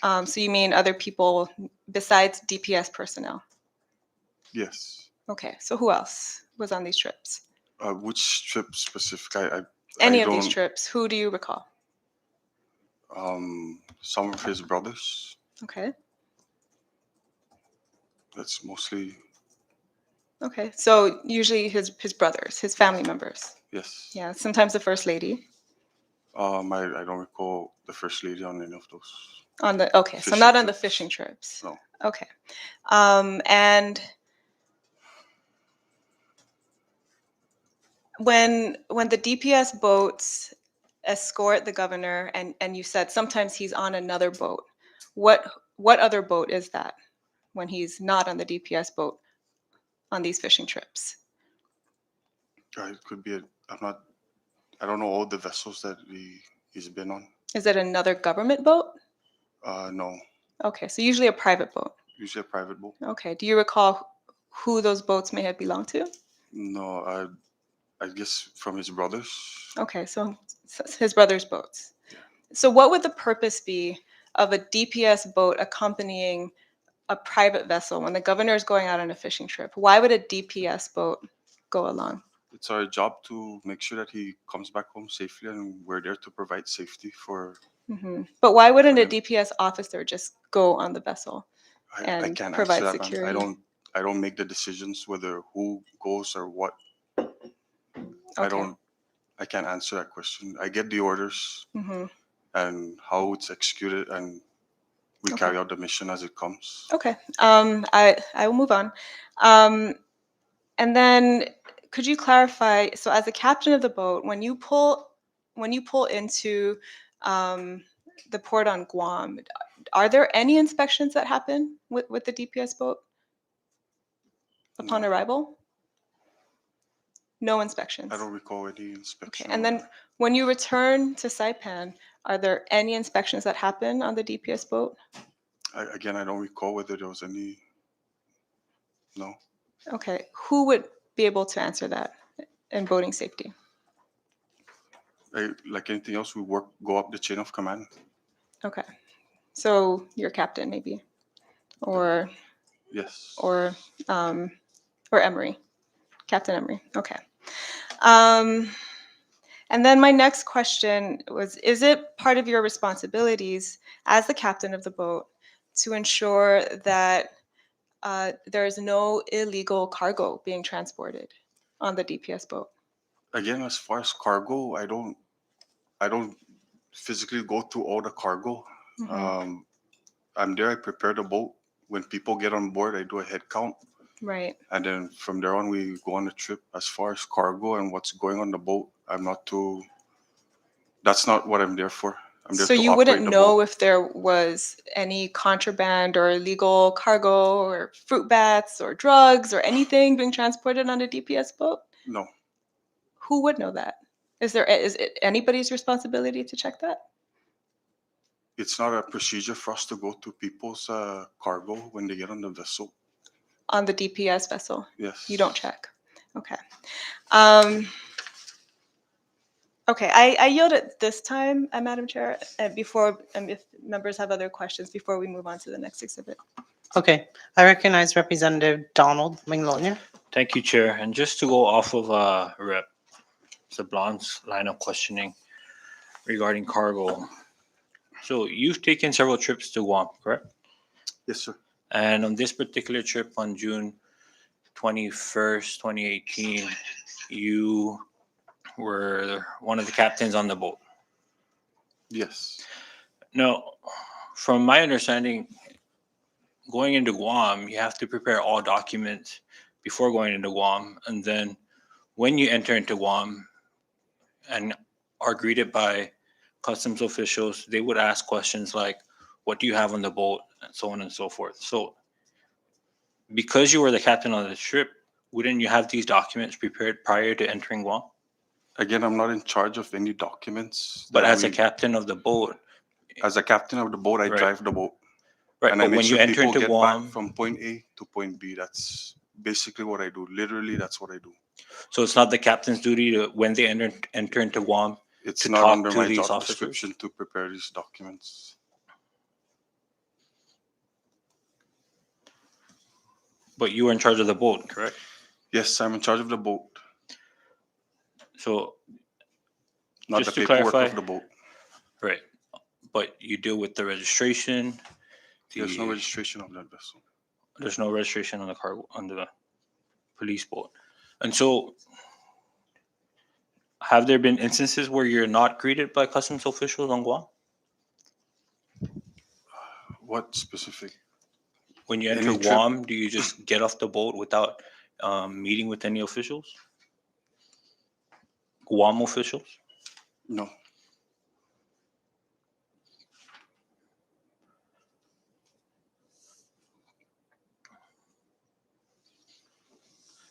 So you mean other people besides DPS personnel? Yes. Okay. So who else was on these trips? Which trip specific? Any I of these don't- trips? Who do you recall? Some of his brothers. Okay. That's mostly Okay. So usually his brothers, his family members. yes. Yeah. Sometimes the first lady. I don't recall the first lady on any of those. On the okay. So Fishing not on the trips. fishing trips. No. Okay. And when the DPS boats escort the governor, and you said sometimes he's on another boat, what other boat is that when he's not on the DPS boat on these fishing trips? It could be. I don't know all the vessels that he's been on. Is it another government boat? No. Okay, so usually a private boat. Usually a private boat. Okay, do you recall who those boats may have belonged to? No. I guess from his brothers. Okay, so his brother's boats. So what would the purpose be of a DPS boat accompanying a private vessel when the governor is going out on a fishing trip? Why would a DPS boat go along? It's our job to make sure that he comes back home safely, and we're there to provide safety for. But why wouldn't a For them. DPS officer just go on the vessel? I And can't provide answer that, ma'am. security. I don't make the decisions whether who goes or what. Okay. I can't answer that question. I get the orders and how it's executed, and we Okay. carry out the mission as it comes. Okay. I will move on. And then could you clarify? So, as a captain of the boat, when you pull into the port on Guam, are there any inspections that happen with the DPS boat upon No. arrival? No inspections. I don't recall any Okay. inspection. And then when you return to Saipan, are there any inspections that happen on the DPS boat? Again, I don't recall whether there was any. No. Okay. Who would be able to answer that in boating safety? Like anything else, we go up the chain of command. Okay. So your captain, maybe, or Yes. or Emery, Captain Emery. Okay. And then my next question was: is it part of your responsibilities as the captain of the boat to ensure that there is no illegal cargo being transported on the DPS boat? Again, as far as cargo, I don't physically go through all the cargo. I'm there. I prepare the boat. When people get on board, I do a head count. Right. And then from there on, we go on the trip. As far as cargo and what's going on the boat, that's not what I'm there for. I'm there So to you operate wouldn't the know boat. if there was any contraband or illegal cargo or fruit bats or drugs or anything being transported on a DPS boat? No, Who would know that? Is it anybody's responsibility to check that? it's not a procedure for us to go through people's cargo when they get on the vessel. On the DPS vessel? Yes. You don't check. Okay. Okay, I yield at this time, Madam Chair, before, if members have other questions before we move on to the next exhibit. Okay, I recognize Representative Donald Minglonia. Thank you, Chair. And just to go off of Rep. Sablon's line of questioning regarding cargo. So you've taken several trips to Guam, correct? Yes, sir. And on this particular trip on June 21st, 2018, you were one of the captains on the boat. Yes. Now, from my understanding, going into Guam, you have to prepare all documents before going into Guam. And then when you enter into Guam and are greeted by customs officials, they would ask questions like, what do you have on the boat? And so on and so forth. So because you were the captain on the ship, wouldn't you have these documents prepared prior to entering Guam? Again, I'm not in charge of any documents. But that as a we- captain of the boat, As a captain of the boat, I Right. drive the boat. right? And I But make when you sure enter people into get Guam, back from point A to point B. That's basically what I do. Literally, that's what I do. so it's not the captain's duty to, when they enter into Guam, It's To not talk under to my these job officers? description to prepare these documents. but you were in charge of the boat, correct? Yes, I'm in charge of the boat, So, not Just the to paperwork clarify- of the boat. right. But you deal with the registration. There's no the- registration of that vessel. There's no registration on the cargo, on the police boat. And so, have there been instances where you're not greeted by customs officials on Guam? What specific? When you enter Any trip- Guam, do you just get off the boat without meeting with any officials? Guam officials? No.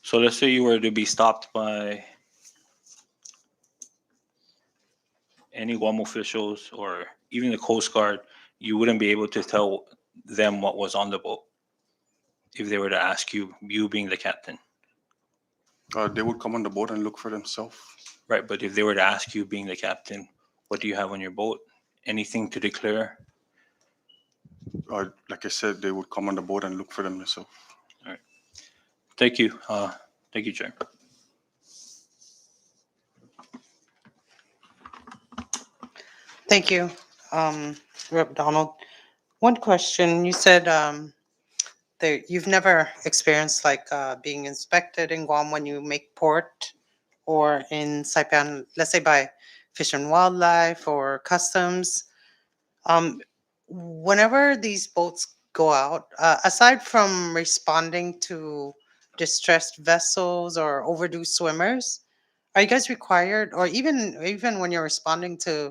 So let's say you were to be stopped by any Guam officials or even the Coast Guard, you wouldn't be able to tell them what was on the boat if they were to ask you, you being the captain, They would come on the boat and look for themselves. right? But if they were to ask you, being the captain, what do you have on your boat? Anything to declare? Like I said, they would come on the boat and look for them themselves. Thank you. Thank you, Chair. Thank you, Rep. Donald. One question, you said that you've never experienced like being inspected in Guam when you make port or in Saipan, let's say by Fish and Wildlife or Customs. Whenever these boats go out, aside from responding to distressed vessels or overdue swimmers, are you guys required, or even when you're responding to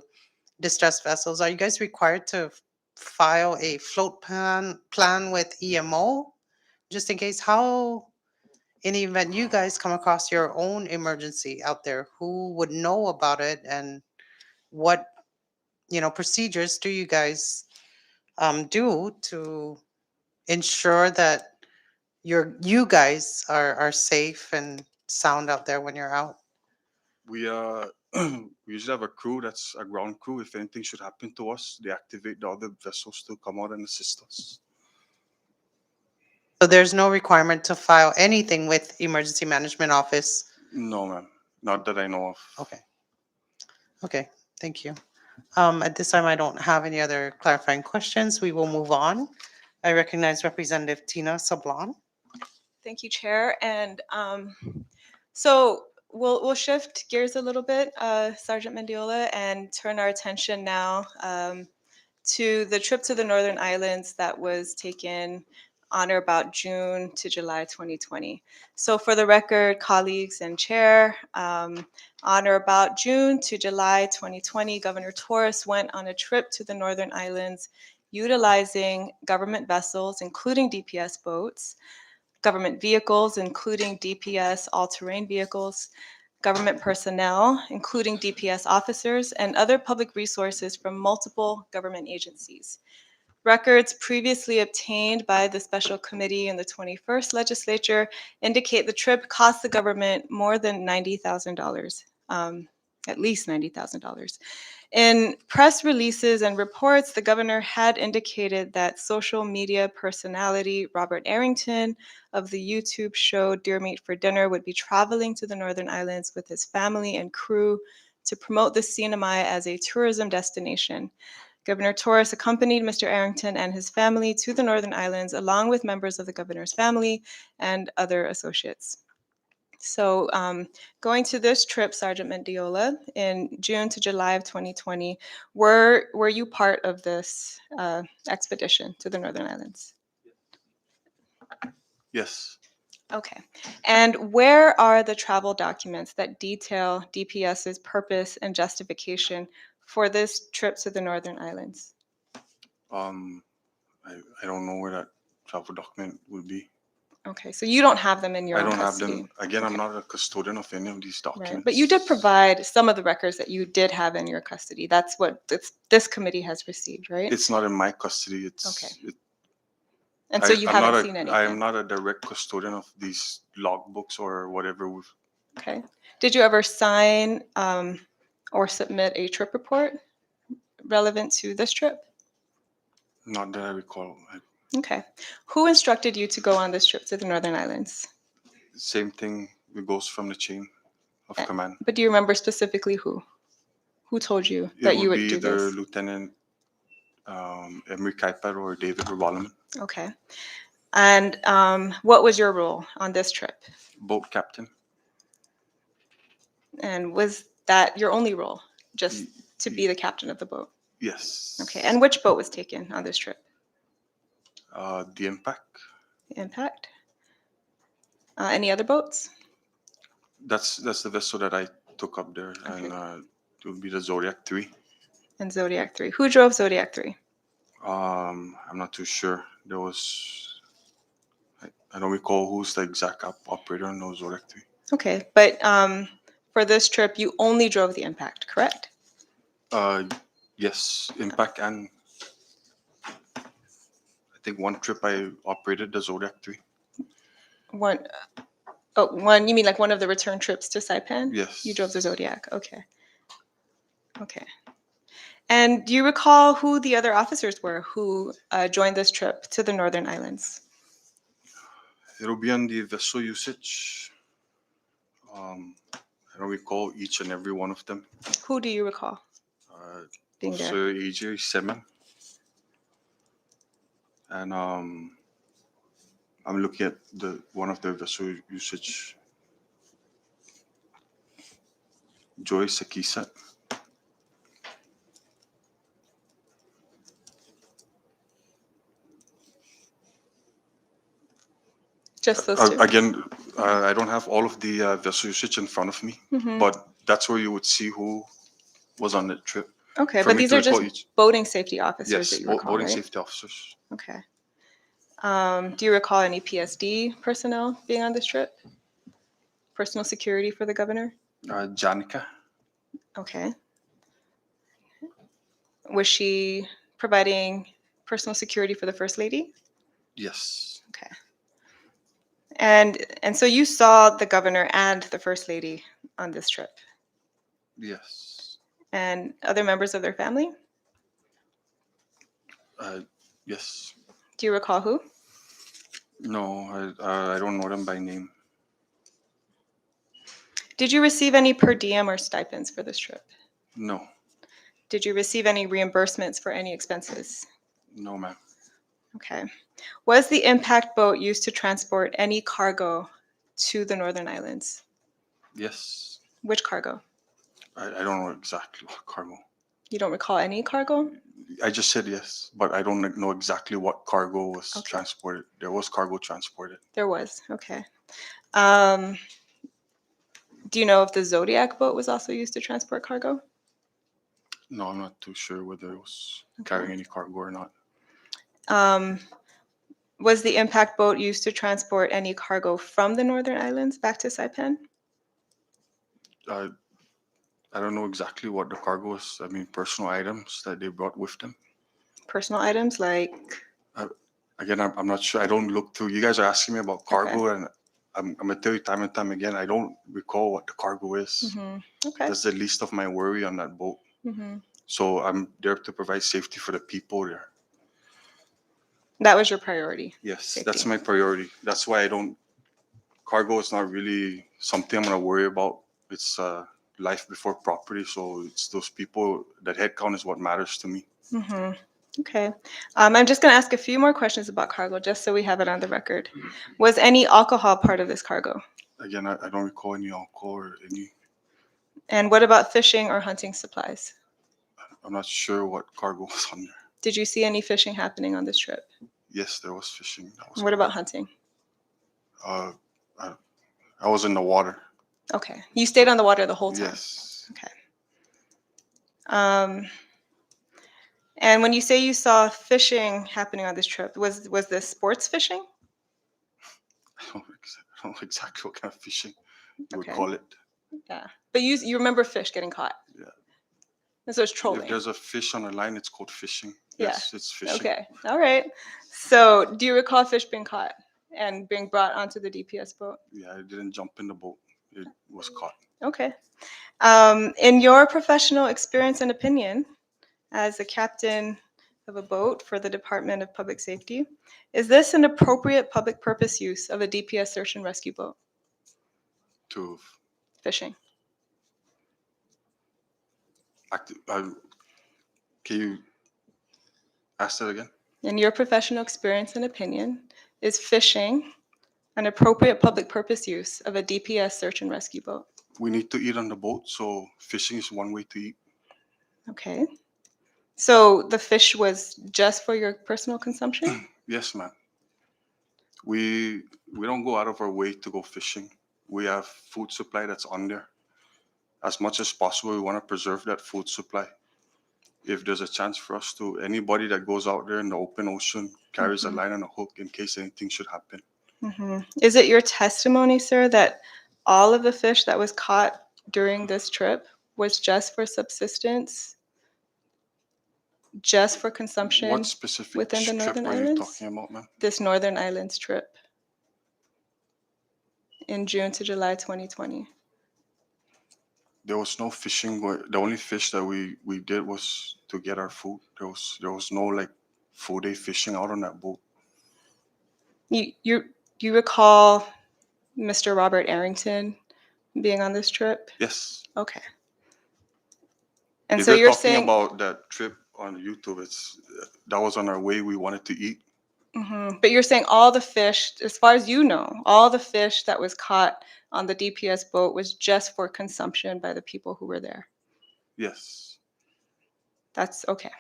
distressed vessels, are you guys required to file a float plan with EMO just in case? How, in the event you guys come across your own emergency out there, who would know about it, and what procedures do you guys do to ensure that you guys are safe and sound out there when you're out? We we usually have a crew that's a ground crew. If anything should happen to us, they activate the other vessels to come out and assist us. So there's no requirement to file anything with Emergency Management Office. No, ma'am. Not that I know of. Okay. Okay, thank you. At this time, I don't have any other clarifying questions. We will move on. I recognize Representative Tina Sablon. Thank you, Chair. And so we'll shift gears a little bit, Sergeant Mendiola, and turn our attention now to the trip to the Northern Islands that was taken on or about June to July 2020. So for the record, colleagues and Chair, on or about June to July 2020, Governor Torres went on a trip to the Northern Islands utilizing government vessels, including DPS boats, government vehicles, including DPS all-terrain vehicles, government personnel, including DPS officers, and other public resources from multiple government agencies. Records previously obtained by the Special Committee in the 21st Legislature indicate the trip cost the government more than $90,000. at least $90,000. In press releases and reports, the governor had indicated that social media personality Robert Arrington of the YouTube show Deer Meat for Dinner would be traveling to the Northern Islands with his family and crew to promote the Sinamai as a tourism destination. Governor Torres accompanied Mr. Arrington and his family to the Northern Islands, along with members of the governor's family and other associates. So going to this trip, Sergeant Mendiola, in June to July of 2020, were you part of this expedition to the Northern Islands? Yes. Okay. And where are the travel documents that detail DPS's purpose and justification for this trip to the Northern Islands? I don't know where that travel document would be. Okay, so you don't have them in your I own don't have custody. them. Again, I'm Okay. not a custodian of any of these documents. Right. But you did provide some of the records that you did have in your custody. That's what this committee has received, right? It's not in my custody. Okay. It, And so you I'm not haven't a- seen I am anything. not a direct custodian of these logbooks or whatever. Okay. Did you ever sign or submit a trip report relevant to this trip? Not that I recall. Okay. Who instructed you to go on this trip to the Northern Islands? Same thing. It goes from the chain of command. But do you remember specifically who? Who told you It that you would would be do either this? Lieutenant Emery Kuiper or David Rawalman, Okay. And what was your role on this trip? boat captain. And was that your only role, just to be the captain of the boat? Yes. Okay. And which boat was taken on this trip? The Impact. The Impact? Any other boats? That's the vessel that I took up there, Okay. and it would be the Zodiac 3. And Zodiac 3. Who drove Zodiac 3? I'm not too sure. There was, I don't recall who's the exact operator on those Zodiac 3. Okay. But for this trip, you only drove the Impact, correct? Yes, Impact, and I think one trip I operated the Zodiac 3. One, you mean like one of the return trips to Saipan? Yes. You drove the Zodiac. Okay. Okay. And do you recall who the other officers were who joined this trip to the Northern Islands? It'll be on the vessel usage. I don't recall each and every one of them. Who do you recall being there? Officer AJ Semen. And I'm looking at one of their vessel usage. Joy Sakisa. Just those two? Again, I don't have all of the vessel usage in front of me, Mhm. but that's where you would see who was on the trip. Okay, for but me these to are just recall each- boating safety officers Yes, that you recall, boating right? safety officers. Okay. Do you recall any PSD personnel being on this trip? Personal security for the governor? Janica. Okay. Was she providing personal security for the First Lady? Yes. Okay. And so you saw the governor and the First Lady on this trip, Yes. and other members of their family? Yes. Do you recall who? No, I don't know them by name. Did you receive any per diem or stipends for this trip? No. Did you receive any reimbursements for any expenses? No, ma'am. Okay. Was the impact boat used to transport any cargo to the Northern Islands? Yes. Which cargo? I don't know exactly what cargo. You don't recall any cargo? I just said yes, but I don't know exactly what cargo was Okay. transported. There was cargo transported. There was. Okay. Do you know if the Zodiac boat was also used to transport cargo? No, I'm not too sure whether it was Okay. carrying any cargo or not. Was the impact boat used to transport any cargo from the Northern Islands back to Saipan? I don't know exactly what the cargo was. I mean, personal items that they brought with them. Personal items like, Again, I'm not sure. I don't look through. You guys are asking me about cargo, and I'm gonna tell you time and time again, I don't recall what the cargo is. Mhm. Okay. That's the least of my worry on that boat. Mhm. So I'm there to provide safety for the people there. That was your priority. Yes, that's Safety. my priority. That's why I don't, cargo is not really something I'm gonna worry about. It's life before property. So it's those people, that head count is what matters to me. Mhm. Okay. I'm just going to ask a few more questions about cargo, just so we have it on the record. Was any alcohol part of this cargo? Again, I don't recall any alcohol or any, And what about fishing or hunting supplies? I'm not sure what cargo was on there. Did you see any fishing happening on this trip? Yes, there was fishing. That was What going about on. hunting? Uh, I was in the water. Okay. You stayed on the water the whole time? Yes. Okay. And when you say you saw fishing happening on this trip, was this sports fishing? I don't know exactly what kind of fishing you would Okay. call it. Yeah. But you remember fish getting caught? Yeah. And so it's If trolling. there's a fish on a line, it's called fishing. Yeah. Yes, it's fishing. Okay. All right. So do you recall fish being caught and being brought onto the DPS boat? Yeah, I didn't jump in the boat. It was caught. Okay. In your professional experience and opinion as a captain of a boat for the Department of Public Safety, is this an appropriate public purpose use of a DPS search and rescue boat? To Fishing. can you ask that again? In your professional experience and opinion, is fishing an appropriate public purpose use of a DPS search and rescue boat? We need to eat on the boat, so fishing is one way to eat. Okay. So the fish was just for your personal consumption? Yes, ma'am. We don't go out of our way to go fishing. We have food supply that's on there. As much as possible, we want to preserve that food supply. If there's a chance for us to, anybody that goes out there in the open ocean carries a line and a hook in case anything should happen. Mhm. Is it your testimony, sir, that all of the fish that was caught during this trip was just for subsistence, just for consumption What specific within the trip Northern are you Islands? talking about, ma'am? This Northern Islands trip in June to July 2020. There was no fishing. The only fish that we did was to get our food. There was no like full day fishing out on that boat. You recall Mr. Robert Arrington being on this trip? Yes. Okay. And If so you're you're talking saying, about that trip on YouTube, that was on our way. We wanted to eat. but you're saying all the fish, as far as you know, all the fish that was caught on the DPS boat was just for consumption by the people who were there. Yes. That's okay.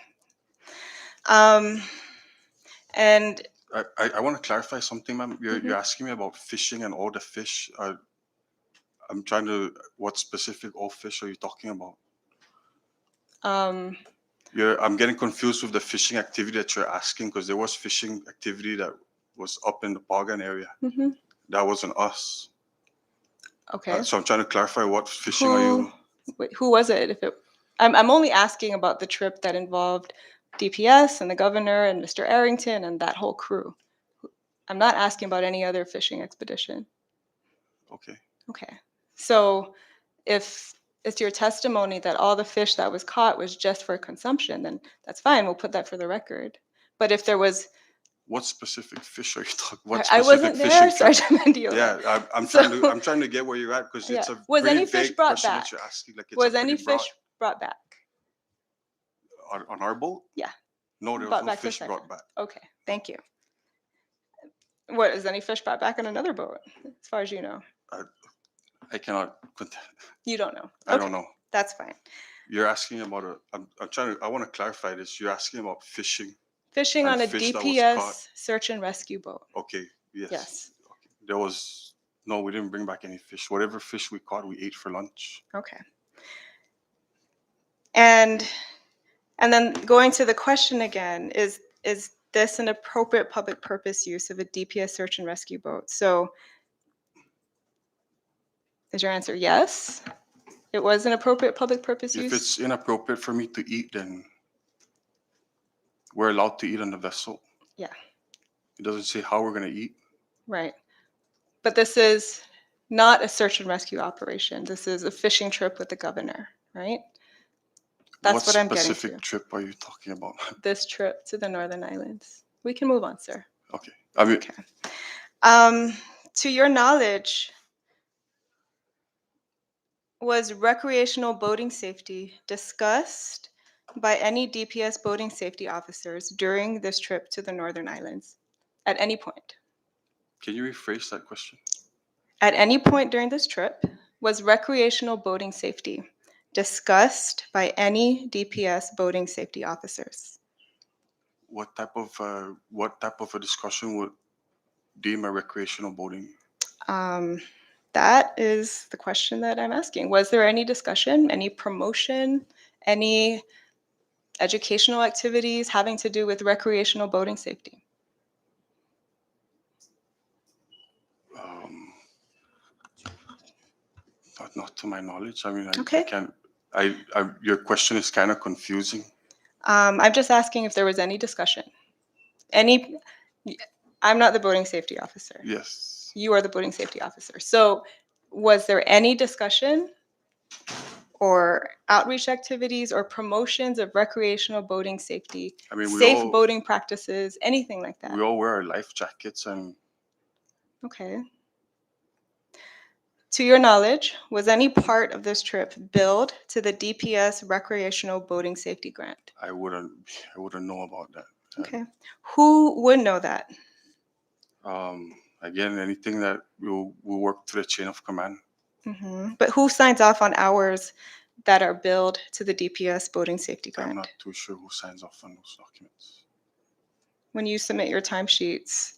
And I want to clarify something, ma'am. You're asking me about fishing and all the fish. I'm trying to. What specific all fish are you talking about? I'm getting confused with the fishing activity that you're asking, because there was fishing activity that was up in the Pagan area. That wasn't us. okay. So I'm trying to clarify what fishing are you? Who was it? I'm only asking about the trip that involved DPS and the governor and Mr. Arrington and that whole crew. I'm not asking about any other fishing expedition. Okay. Okay. So if it's your testimony that all the fish that was caught was just for consumption, then that's fine. We'll put that for the record. But if there was, What specific fish are you talking? What I specific wasn't there, fishing trip? Sergeant Mendiola. Yeah, I'm So- trying to get where you're at, because it's Yeah. a Was pretty any fish vague brought question back? that you're asking. Like, it's Was a any pretty broad, fish brought back? on our boat? Yeah. No, there was Brought no back to fish site. brought back. Okay, thank you. What, is any fish brought back on another boat, as far as you know? I cannot. You don't know? I don't Okay, know. that's fine. You're asking about I'm trying to. I want to clarify this. You're asking about fishing. Fishing And on a fish that was caught. DPS search and rescue boat. Okay. Yes. Yes. Okay. There was no. We didn't bring back any fish. Whatever fish we caught, we ate for lunch. Okay. And then going to the question again, is this an appropriate public purpose use of a DPS search and rescue boat? So is your answer yes? It was an appropriate public purpose If use? it's inappropriate for me to eat, then we're allowed to eat on the vessel. Yeah, It doesn't say how we're gonna eat. right. But this is not a search and rescue operation. This is a fishing trip with the governor, right? That's what I'm getting specific to. trip are you talking about? This trip to the Northern Islands. We can move on, sir. Okay. I mean, Okay. To your knowledge, was recreational boating safety discussed by any DPS boating safety officers during this trip to the Northern Islands at any point? can you rephrase that question? At any point during this trip, was recreational boating safety discussed by any DPS boating safety officers? What type of a discussion would deem a recreational boating? That is the question that I'm asking. Was there any discussion, any promotion, any educational activities having to do with recreational boating safety? Um, not to my knowledge. I mean, I Okay. can't. Your question is kind of confusing. I'm just asking if there was any discussion. I'm not the boating safety officer. Yes. You are the boating safety officer. So was there any discussion or outreach activities or promotions of recreational boating safety, I mean, safe boating practices, anything like that? we all wear our life jackets and Okay. To your knowledge, was any part of this trip billed to the DPS recreational boating safety grant? I wouldn't know about that. Okay. Who would know that? Again, anything that will work through the chain of command. But who signs off on hours that are billed to the DPS boating safety I'm grant? not too sure who signs off on those documents. When you submit your timesheets,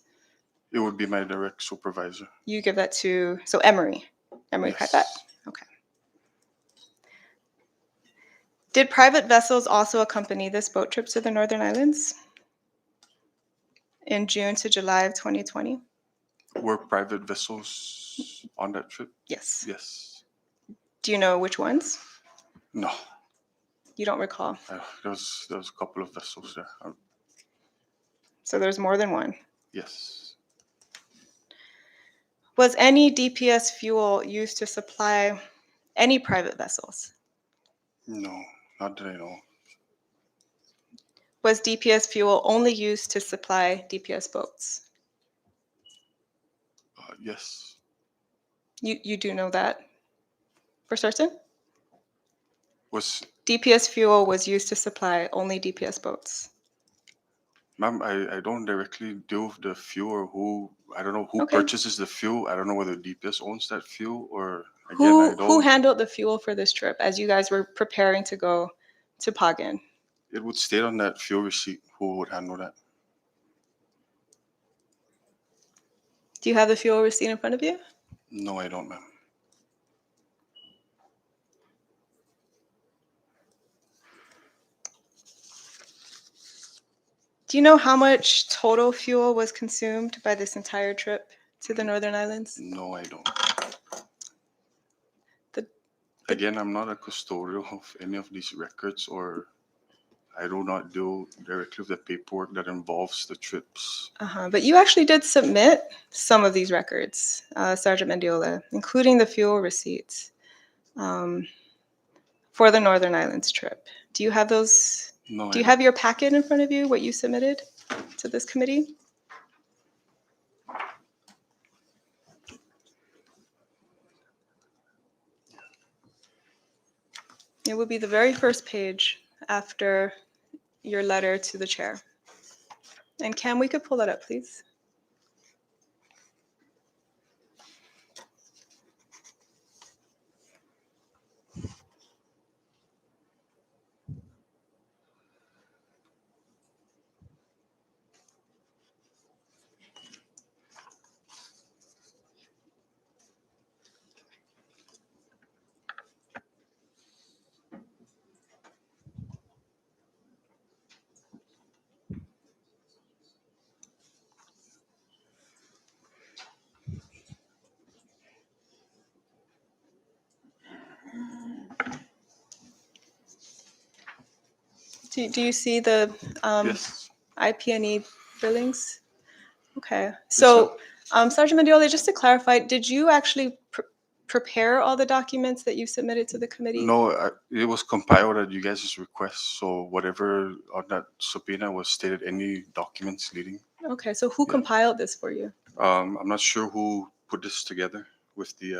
It would be my direct supervisor. you give that to, so Emery Yes. Pipette. Okay. Did private vessels also accompany this boat trip to the Northern Islands in June to July of 2020? Were private vessels on that trip? Yes. Yes. Do you know which ones? No. You don't recall. There was a couple of vessels there. So there's more than one. Yes. Was any DPS fuel used to supply any private vessels? No, not that I know. Was DPS fuel only used to supply DPS boats? Yes. You do know that for certain? Was DPS fuel was used to supply only DPS boats. Ma'am, I don't directly deal with the fuel or who, I don't know who Okay. purchases the fuel. I don't know whether DPS owns that fuel or, again, Who I don't. handled the fuel for this trip as you guys were preparing to go to Pagan? It would state on that fuel receipt who would handle that. Do you have the fuel receipt in front of you? No, I don't, ma'am. Do you know how much total fuel was consumed by this entire trip to the Northern Islands? No, I don't. The- Again, I'm not a custodial of any of these records, or I do not deal directly with the paperwork that involves the trips. But you actually did submit some of these records, Sergeant Mendiola, including the fuel receipts for the Northern Islands trip. Do you have those? No, Do you have your packet in front of you, what you submitted to this committee? It would be the very first page after your letter to the chair. And Cam, we could pull that up, please. Do you see the Yes. IP&E billings? Okay, so Sergeant Mendiola, just to clarify, did you actually prepare all the documents that you submitted to the committee? No, it was compiled at you guys' request, so whatever on that subpoena was stated, any documents leading. Okay, so who Yeah. compiled this for you? I'm not sure who put this together with the,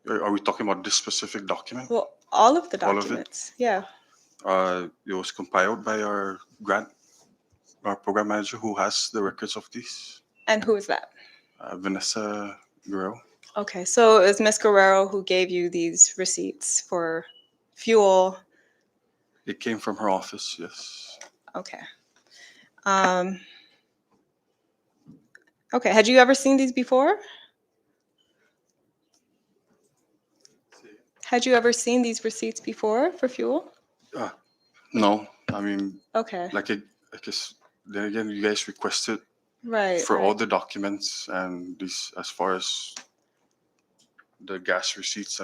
are we talking about this specific document? Well, all of the All of it? documents. Yeah. It was compiled by our program manager who has the records of these, And who is that? Vanessa Guerrero. Okay, so it was Ms. Guerrero who gave you these receipts for fuel. It came from her office, yes. Okay. Okay, had you ever seen these before? Had you ever seen these receipts before for fuel? No, I mean, Okay, I guess, then again, you guys requested right. for all right. the documents and these, as far as the gas receipts,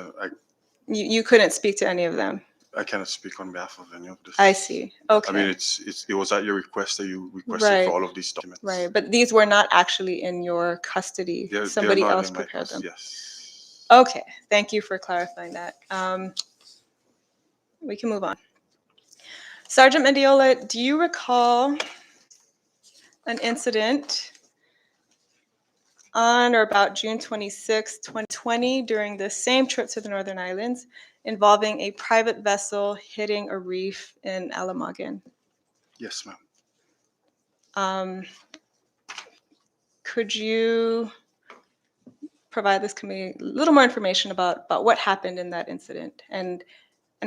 You couldn't speak to any of them. I cannot speak on behalf of any of this. I see. Okay. I mean, it was at your request that you requested Right. for all of these documents. Right, but these were not actually in your custody. They're Somebody not else in my prepared them. Yes. Okay, thank you for clarifying that. We can move on. Sergeant Mendiola, do you recall an incident on or about June 26, 2020, during the same trip to the Northern Islands involving a private vessel hitting a reef in Alamagan? Yes, ma'am. Could you provide this committee a little more information about what happened in that incident and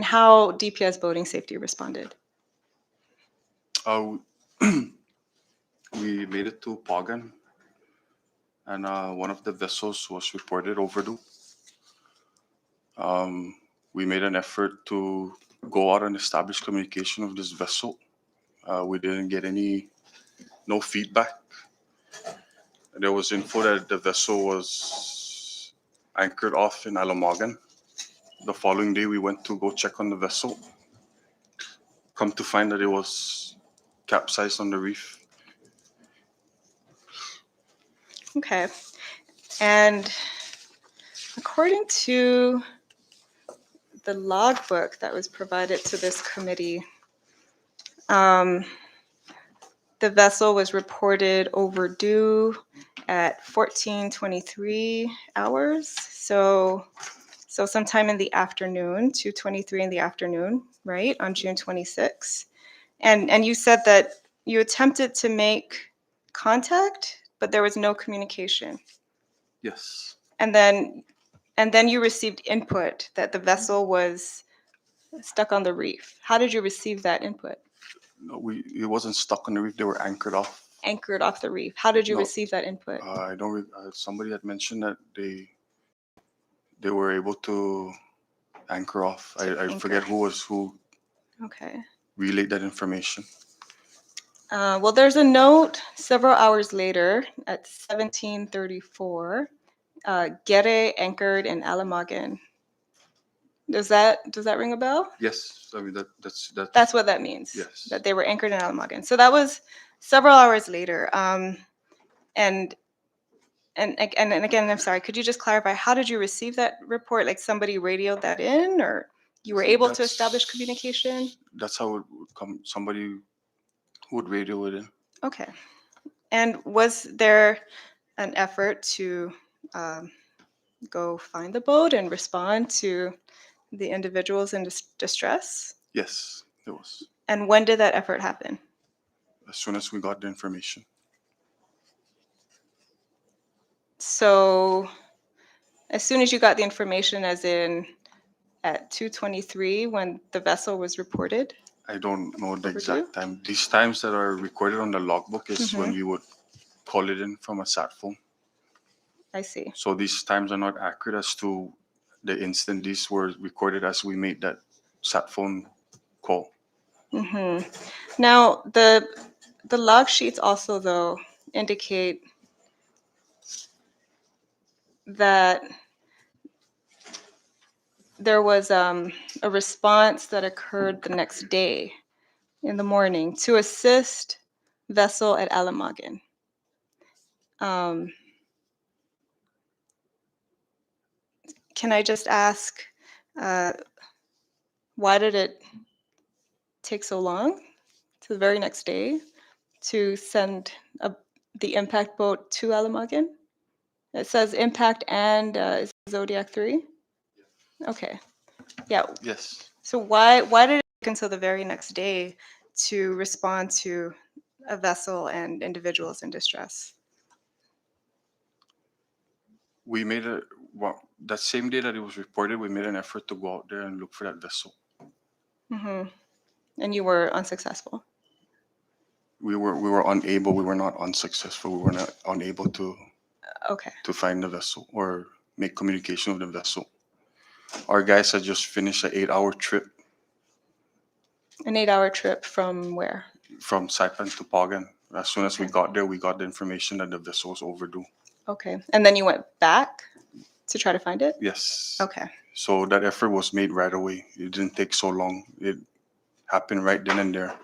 how DPS boating safety responded? We made it to Pagan, and one of the vessels was reported overdue. We made an effort to go out and establish communication with this vessel. We didn't get no feedback. There was info that the vessel was anchored off in Alamagan. The following day, we went to go check on the vessel. Come to find that it was capsized on the reef. Okay. And according to the logbook that was provided to this committee, the vessel was reported overdue at 14:23 hours. So sometime in the afternoon, 2:23 in the afternoon, right, on June 26. And you said that you attempted to make contact, but there was no communication. Yes. And then you received input that the vessel was stuck on the reef. How did you receive that input? No, it wasn't stuck on the reef. They were anchored off. Anchored off the reef. How did you No. receive that input? I don't. Somebody had mentioned that they were able to anchor off. I forget who Okay. relayed that information. Well, there's a note several hours later at 17:34. Gere anchored in Alamagan. Does that ring a bell? Yes, I mean That's what that means. Yes. That they were anchored in Alamagan. So that was several hours later. And again, I'm sorry. Could you just clarify? How did you receive that report? Like somebody radioed that in, or you were able to establish communication? That's how it would come. Somebody would radio it in. Okay. And was there an effort to go find the boat and respond to the individuals in distress? Yes, it was. And when did that effort happen? As soon as we got the information. So as soon as you got the information, as in at 2:23 when the vessel was reported? I don't know the exact time. These times that are recorded on the logbook is when we would call it in from a sat phone. I see. So these times are not accurate as to the instant these were recorded as we made that sat phone call. Now, the log sheets also, though, indicate that there was a response that occurred the next day in the morning to assist vessel at Alamagen. Can I just ask, why did it take so long to the very next day to send the impact boat to Alamagen? It says impact and is it Zodiac 3? Okay. Yeah. Yes. So why did it take until the very next day to respond to a vessel and individuals in distress? We made a, well, that same day that it was reported, we made an effort to go out there and look for that vessel. Hmm. And you were unsuccessful. We were unable, we were not unsuccessful, we were not unable Okay. to find the vessel or make communication with the vessel. Our guys had just finished an 8-hour trip An 8-hour trip from where? from Saipan to Pagan. As soon as we got there, we got the information that the vessel was overdue. Okay. And then you went back to try to find it? Yes. Okay. So that effort was made right away. It didn't take so long. It happened right then and there.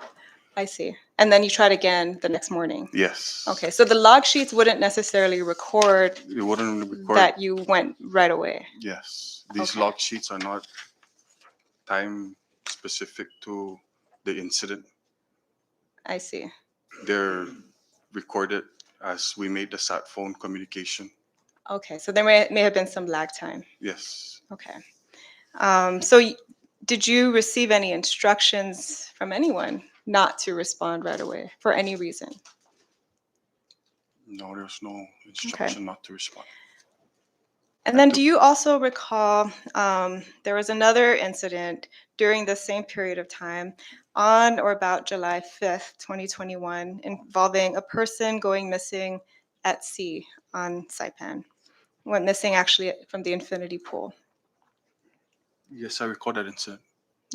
I see. And then you tried again the next morning? Yes. Okay. So the log sheets wouldn't necessarily record It wouldn't record. that you went right away? Yes. These Okay. log sheets are not time specific to the incident. I see. They're recorded as we made the sat phone communication. Okay. So there may have been some lag time. Yes. Okay. So did you receive any instructions from anyone not to respond right away for any reason? No, there's no instruction not to respond. And then do you also recall there was another incident during the same period of time on or about July 5th, 2021, involving a person going missing at sea on Saipan? Went missing actually from the infinity pool. Yes, I recall that incident.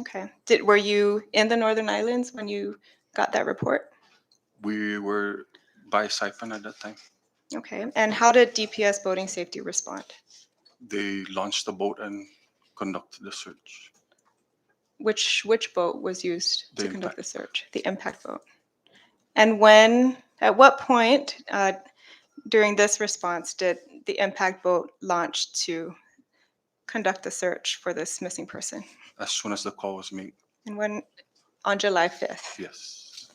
Okay. Were you in the Northern Islands when you got that report? We were by Saipan at that time. Okay. And how did DPS Boating Safety respond? They launched the boat and conducted the search. Which boat was used The to conduct the impact. search? The impact boat. And at what point during this response did the impact boat launch to conduct the search for this missing person? As soon as the call was made. And when? On July 5th. Yes.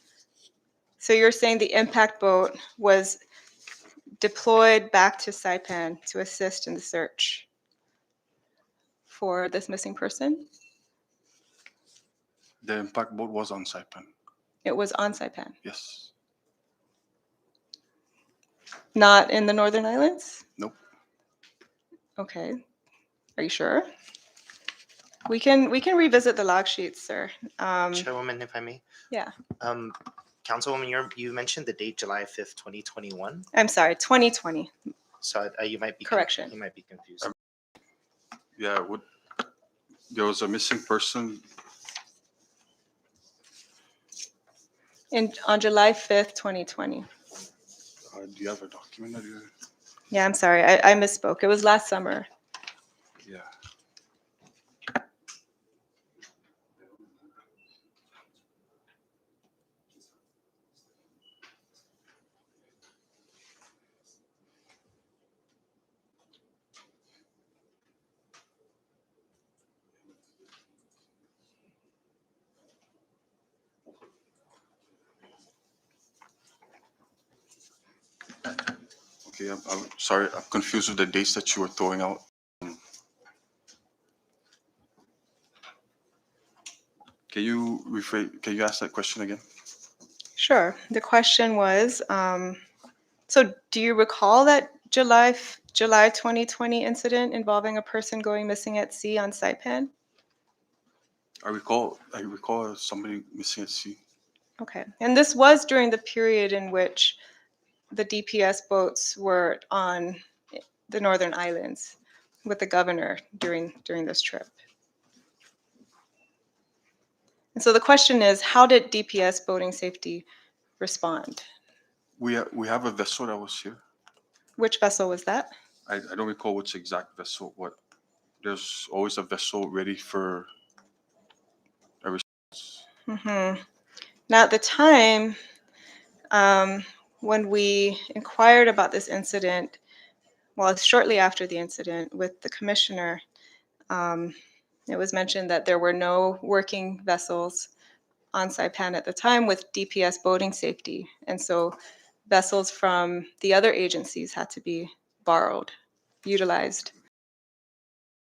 So you're saying the impact boat was deployed back to Saipan to assist in the search for this missing person? The impact boat was on Saipan. It was on Saipan, Yes. not in the Northern Islands? Nope. Okay. Are you sure? We can revisit the log sheets, sir. Chairwoman, if I may. Yeah. Councilwoman, you mentioned the date July 5th, 2021. I'm sorry, 2020. So you might be Correction. You might be confused. Yeah, there was a missing person. On July 5th, 2020. Do you have a document that you? Yeah, I'm sorry. I misspoke. It was last summer. Yeah. Okay, I'm sorry. I'm confused with the dates that you were throwing out. Can you ask that question again? Sure. The question was, so do you recall that July 2020 incident involving a person going missing at sea on Saipan? I recall somebody missing at sea. Okay. And this was during the period in which the DPS boats were on the Northern Islands with the governor during this trip. And so the question is, how did DPS Boating Safety respond? We have a vessel that was here. Which vessel was that? I don't recall which exact vessel. There's always a vessel ready for a response. Mm-hmm. Now, at the time, When we inquired about this incident, well, shortly after the incident with the commissioner, it was mentioned that there were no working vessels on Saipan at the time with DPS boating safety. And so vessels from the other agencies had to be borrowed, utilized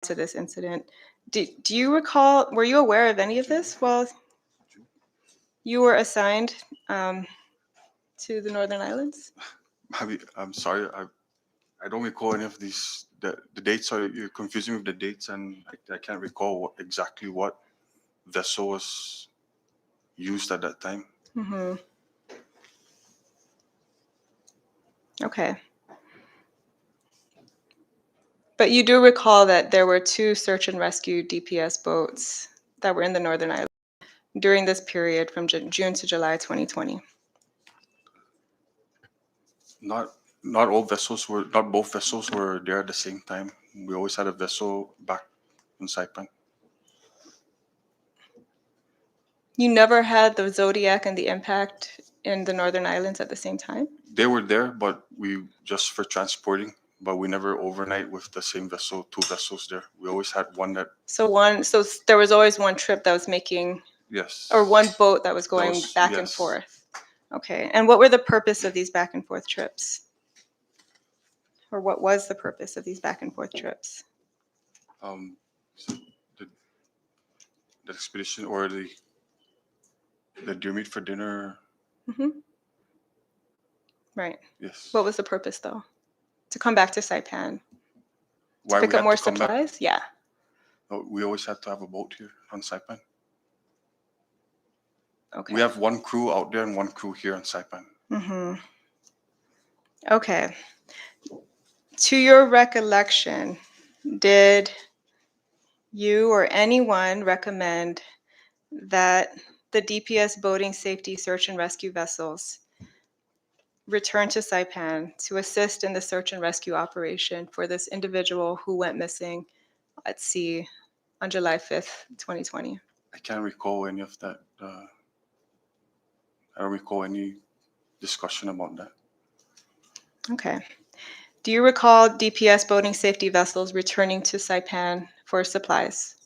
to this incident. Do you recall, were you aware of any of this while you were assigned to the Northern Islands? I'm sorry, I don't recall any of these. The dates are, you're confusing me with the dates, and I can't recall exactly what vessel was used at that time. Mm-hmm. Okay. But you do recall that there were 2 search and rescue DPS boats that were in the Northern Islands during this period from June to July 2020. Not both vessels were there at the same time. We always had a vessel back in Saipan. You never had the Zodiac and the Impact in the Northern Islands at the same time? They were there, but we just for transporting, but we never overnight with the same vessel, 2 vessels there. We always had one that, So there was always one trip that was making, yes. or one boat that was going was- back and yes. forth. Okay. And what were the purpose of these back and forth trips? Or what was the purpose of these back and forth trips? So the expedition or the deer meat for dinner, Hmm. Right. yes. What was the purpose though? To come back to Saipan? To Why pick we up had more to come back? supplies? Yeah. No, we always had to have a boat here on Saipan. Okay. We have 1 crew out there and 1 crew here on Saipan. Mm-hmm. Okay. To your recollection, did you or anyone recommend that the DPS boating safety search and rescue vessels return to Saipan to assist in the search and rescue operation for this individual who went missing at sea on July 5th, 2020? I can't recall any of that. I don't recall any discussion about that. Okay. Do you recall DPS boating safety vessels returning to Saipan for supplies,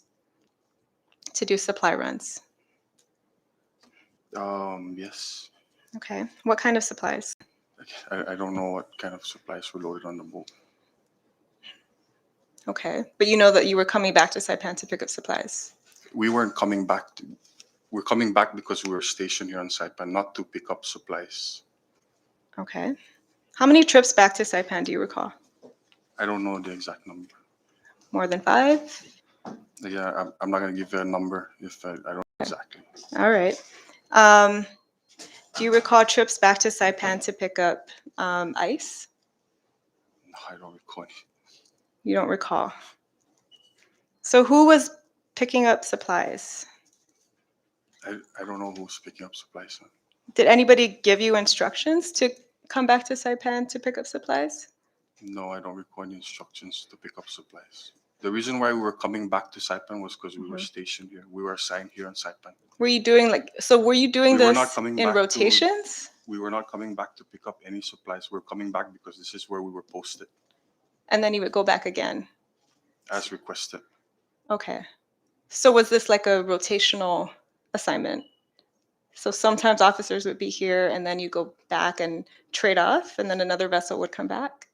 to do supply runs? Yes. Okay. What kind of supplies? I don't know what kind of supplies were loaded on the boat. Okay. But you know that you were coming back to Saipan to pick up supplies. We weren't coming back. We're coming back because we were stationed here on Saipan, not to pick up supplies. Okay. How many trips back to Saipan do you recall? I don't know the exact number. More than 5? Yeah, I'm not going to give you a number if I don't know exactly. All right. Do you recall trips back to Saipan to pick up ice? No, I don't recall any. You don't recall. So who was picking up supplies? I don't know who's picking up supplies. Did anybody give you instructions to come back to Saipan to pick up supplies? No, I don't recall any instructions to pick up supplies. The reason why we were coming back to Saipan was because we were stationed here. We were assigned here in Saipan. Were you doing were you doing We were not this coming in back to- rotations? We were not coming back to pick up any supplies. We were coming back because this is where we were posted And then you would go back again? as requested. Okay. So was this like a rotational assignment? So sometimes officers would be here and then you go back and trade off and then another vessel would come back?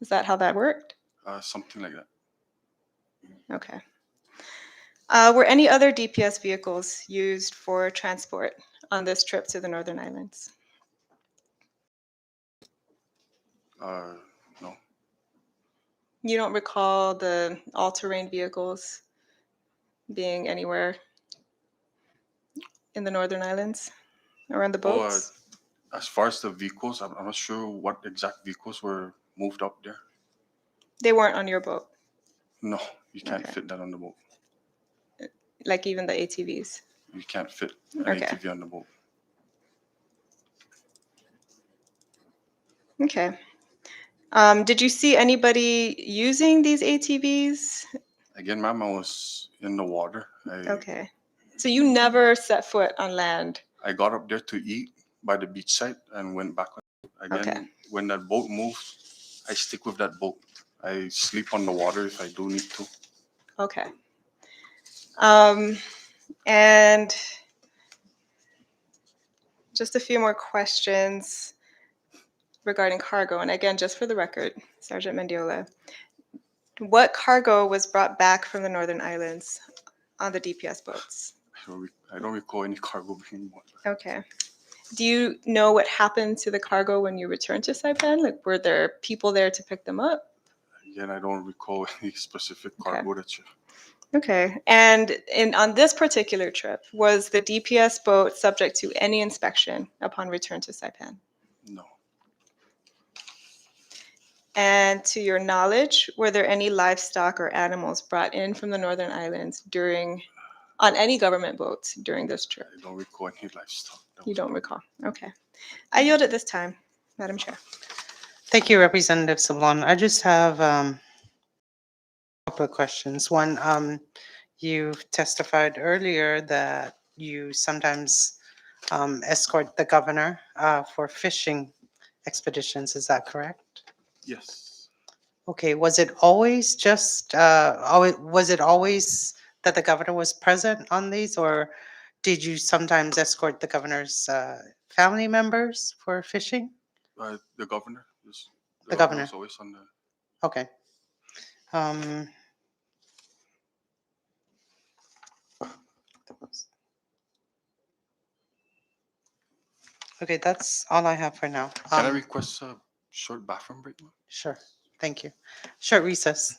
Is that how that worked? Something like that. Okay. Were any other DPS vehicles used for transport on this trip to the Northern Islands? No. You don't recall the all-terrain vehicles being anywhere in the Northern Islands or on the Oh, boats? as far as the vehicles, I'm not sure what exact vehicles were moved up there. They weren't on your boat, No, you can't Okay. fit that on the boat. like even the ATVs? You can't fit an Okay. ATV on the boat. Okay. Did you see anybody using these ATVs? Again, ma'am, I was in the water. Okay. So you never set foot on land? I got up there to eat, by the beach side and went back. Okay. Again, when that boat moved, I stick with that boat. I sleep on the water if I do need to. Okay. And just a few more questions regarding cargo. And again, just for the record, Sergeant Mendiola, what cargo was brought back from the Northern Islands on the DPS boats? I don't recall any cargo being bought. Okay. Do you know what happened to the cargo when you returned to Saipan? Like, were there people there to pick them up? Again, I don't recall any specific Okay. cargo that you. Okay. And on this particular trip, was the DPS boat subject to any inspection upon return to Saipan? No. And to your knowledge, were there any livestock or animals brought in from the Northern Islands on any government boats during this trip? I don't recall any livestock. that You was don't brought. recall? Okay. I yield at this time, Madam Chair. Thank you, Representative Sablon. I just have a couple of questions. One, you've testified earlier that you sometimes escort the governor for fishing expeditions. Is that correct? Yes. Okay, was it always was it always that the governor was present on these, or did you sometimes escort the governor's family members for fishing? The governor. Yes. The governor governor. was always on the. Okay. Um, okay, that's all I have for now. Can I request a short bathroom break, ma'am? Sure, thank you. Short recess.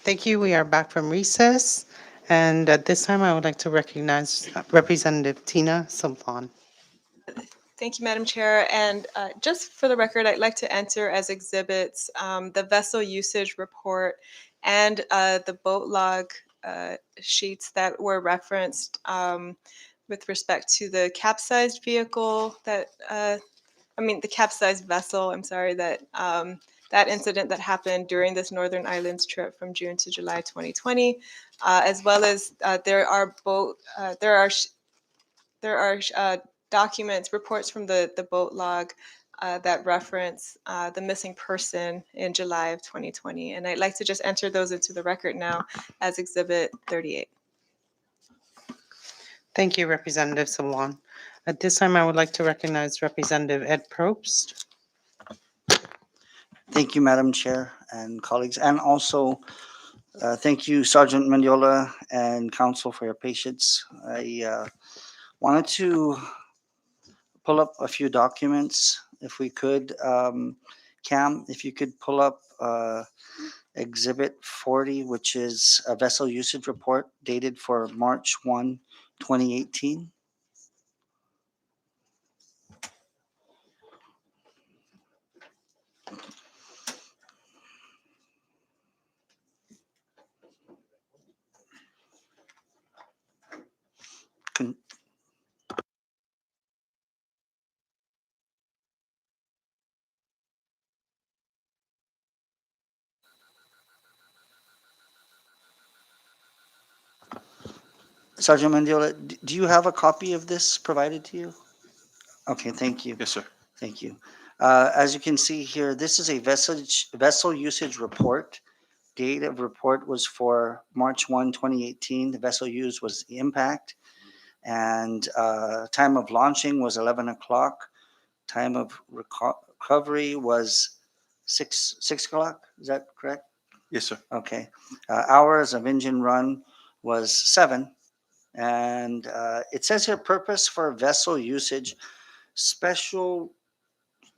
Thank you. We are back from recess. And at this time, I would like to recognize Representative Tina Salvan. Thank you, Madam Chair. And just for the record, I'd like to enter as exhibits the vessel usage report and the boat log sheets that were referenced with respect to the capsized vehicle that, the capsized vessel, I'm sorry, that that incident that happened during this Northern Islands trip from June to July 2020, as well as there are documents, reports from the boat log that reference the missing person in July of 2020. And I'd like to just enter those into the record now as Exhibit 38. Thank you, Representative Salvan. At this time, I would like to recognize Representative Ed Probst. Thank you, Madam Chair and colleagues, and also thank you, Sergeant Mendiola and Council, for your patience. I wanted to pull up a few documents, if we could. Cam, if you could pull up Exhibit 40, which is a vessel usage report dated for March 1, 2018. Con- Sergeant Mendiola, do you have a copy of this provided to you? Okay, thank you. Yes, sir. Thank you. As you can see here, this is a vessel usage report. Date of report was for March 1, 2018. The vessel used was the Impact, and time of launching was 11 o'clock. Time of recovery was 6 o'clock. Is that correct? Yes, sir. Okay. Hours of engine run was 7. And it says here purpose for vessel usage, special,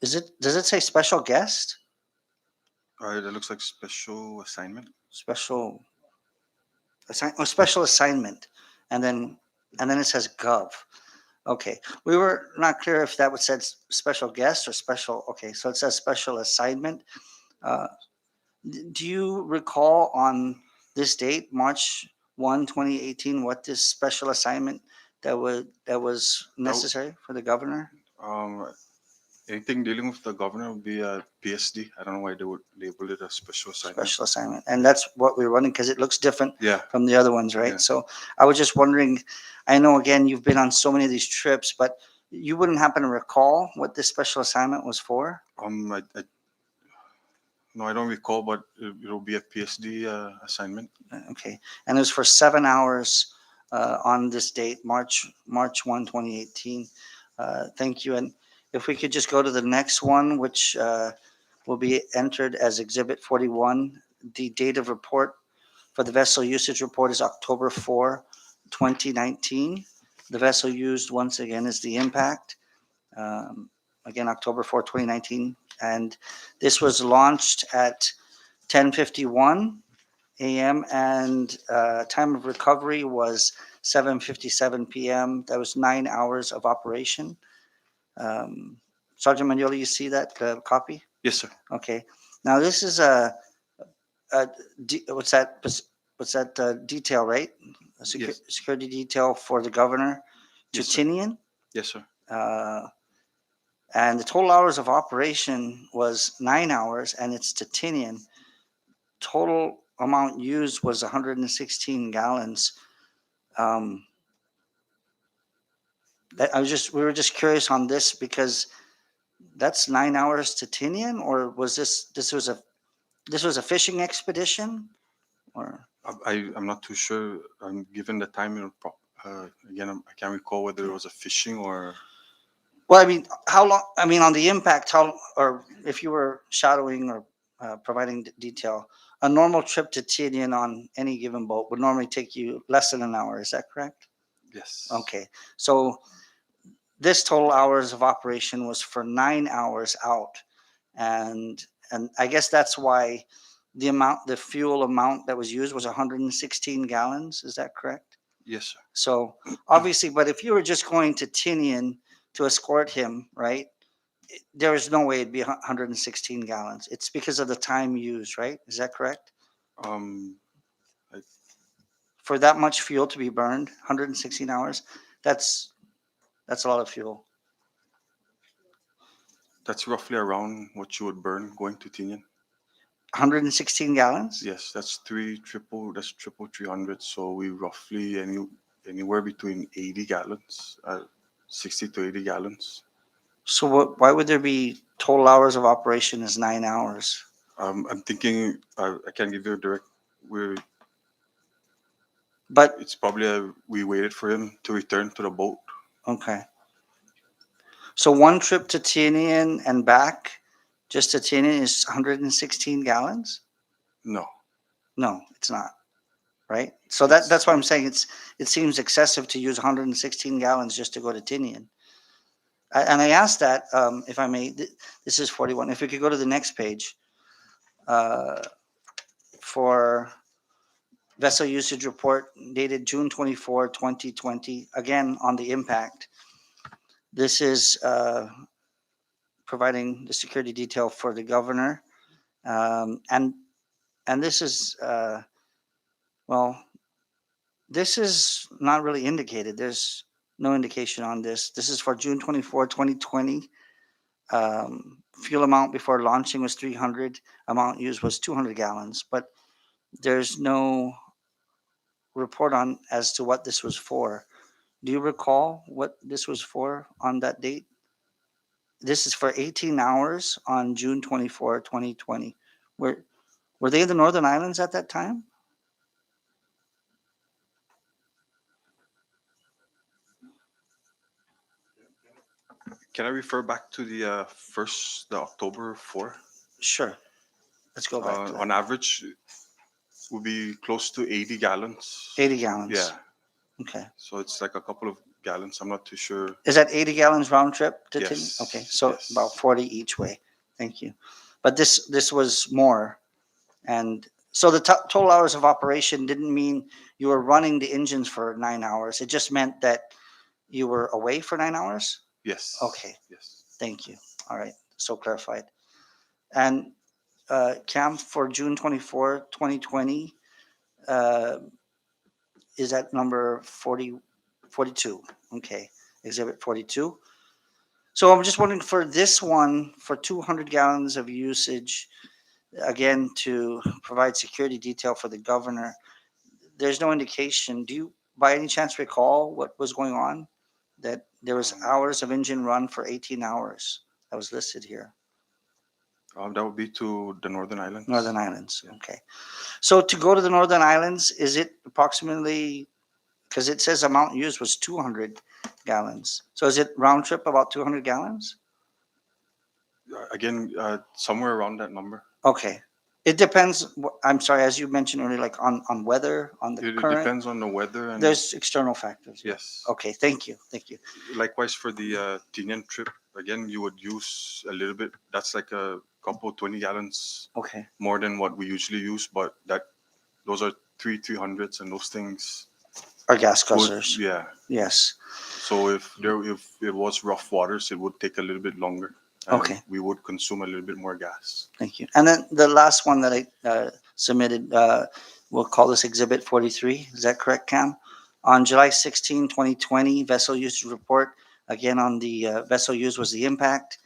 does it say special guest? All right, that looks like special assignment. Special, special assignment. And then it says gov. Okay, we were not clear if that would said special guest or special, okay, so it says special assignment. Uh, Do you recall on this date, March 1, 2018, what this special assignment that was necessary for the governor? Um, Anything dealing with the governor would be a PSD. I don't know why they would label it a special assignment. Special assignment, and that's what we're running because it looks different Yeah, from the other ones, right? Yeah. So I was just wondering, I know again, you've been on so many of these trips, but you wouldn't happen to recall what this special assignment was for? no, I don't recall, but it'll be a PSD assignment. Okay, and it was for 7 hours on this date, March 1, 2018. Thank you, and if we could just go to the next one, which will be entered as Exhibit 41. The date of report for the vessel usage report is October 4, 2019. The vessel used, once again, is the Impact. Again, October 4, 2019, and this was launched at 10:51 a.m. and time of recovery was 7:57 p.m. That was 9 hours of operation. Sergeant Maniola, you see that copy? Yes, sir. Okay. Now this is what's that detail, right? Yes. Security detail for the governor, Yes, sir. Tutinian. Yes, sir. And the total hours of operation was 9 hours, and it's Tutinian. Total amount used was 116 gallons. We were just curious on this because that's 9 hours Tutinian, or was this was a fishing expedition, or? I'm not too sure. Given the time, again, I can't recall whether it was a fishing or. Well, I mean, how long? I mean, on the Impact, or if you were shadowing or providing detail, a normal trip to Tinian on any given boat would normally take you less than an hour. Is that correct? Yes. Okay, so this total hours of operation was for 9 hours out, and I guess that's why the fuel amount that was used was 116 gallons, is that correct? Yes, sir. So obviously, but if you were just going to Tinian to escort him, right? There is no way it'd be 116 gallons. It's because of the time used, right? Is that correct? Um, For that much fuel to be burned, 116 hours, that's a lot of fuel. that's roughly around what you would burn going to Tinian. 116 gallons? Yes, that's triple 300. So we roughly anywhere between 80 gallons, 60 to 80 gallons. So why would there be total hours of operation is 9 hours? I'm thinking I can't give you a direct. But, It's probably we waited for him to return to the boat. okay. So one trip to Tinian and back, just to Tinian is 116 gallons? No, No, it's not, right? So that's why I'm saying it seems excessive to use 116 gallons just to go to Tinian. And I asked that, if I may, this is 41. If we could go to the next page, for vessel usage report dated June 24, 2020, again on the impact. This is providing the security detail for the governor. And this is, well, this is not really indicated. There's no indication on this. This is for June 24, 2020. Fuel amount before launching was 300. Amount used was 200 gallons, but there's no report on as to what this was for. Do you recall what this was for on that date? This is for 18 hours on June 24, 2020. Were they in the Northern Islands at that time? can I refer back to the October 4? Sure. Let's go back to that. On average, would be close to 80 gallons. 80 gallons. Yeah, Okay. so it's like a couple of gallons. I'm not too sure. Is that 80 gallons round trip to Tin? Yes, Okay, so yes. about 40 each way. Thank you. But this was more. And so the total hours of operation didn't mean you were running the engines for 9 hours. It just meant that you were away for 9 hours? Yes. Okay. Yes. Thank you. All right, so clarified. And Cam, for June 24, 2020, is that number 42? Okay, exhibit 42. So I'm just wondering for this one, for 200 gallons of usage, again, to provide security detail for the governor, there's no indication. Do you by any chance recall what was going on? That there was hours of engine run for 18 hours that was listed here. That would be to the Northern Islands. Northern Islands, Yeah. okay. So to go to the Northern Islands, is it approximately, because it says amount used was 200 gallons. So is it round trip about 200 gallons? Again, somewhere around that number. Okay. It depends, I'm sorry, as you mentioned earlier, like on weather, on the It current. depends on the weather and There's external factors. yes. Okay, thank you, thank you. Likewise for the Tinian trip, again, you would use a little bit. That's like a couple 20 gallons Okay, more than what we usually use, but those are 300s and those things our gas would, guzzlers, yeah. yes. So if it was rough waters, it would take a little bit longer. And Okay. we would consume a little bit more gas. Thank you. And then the last one that I submitted, we'll call this Exhibit 43. Is that correct, Cam? On July 16, 2020, vessel usage report. Again, on the vessel used was the impact.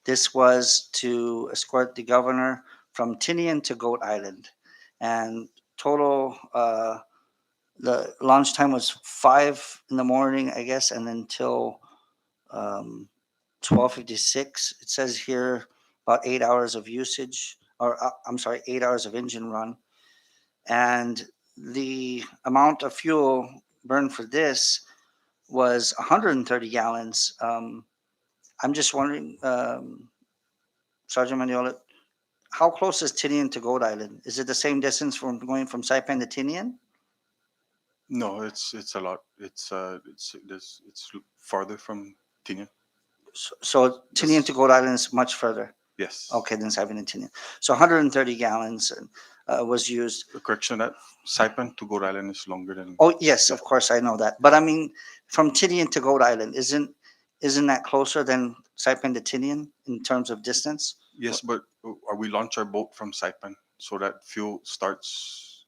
This was to escort the governor from Tinian to Goat Island. And total, the launch time was 5 in the morning, I guess, and until 12:56. It says here about 8 hours of usage, or I'm sorry, 8 hours of engine run. And the amount of fuel burned for this was 130 gallons. I'm just wondering, Sergeant Maniola, how close is Tinian to Goat Island? Is it the same distance from going from Saipan to Tinian? No, it's a lot. It's farther from Tinian. So Tinian to Goat Island is much further. Yes. Okay, then Saipan and Tinian. So 130 gallons was used. The correction that Saipan to Goat Island is longer than. Oh, yes, Yeah. of course, I know that. But I mean, from Tinian to Goat Island, isn't that closer than Saipan to Tinian in terms of distance? Yes, but we launch our boat from Saipan so that fuel starts.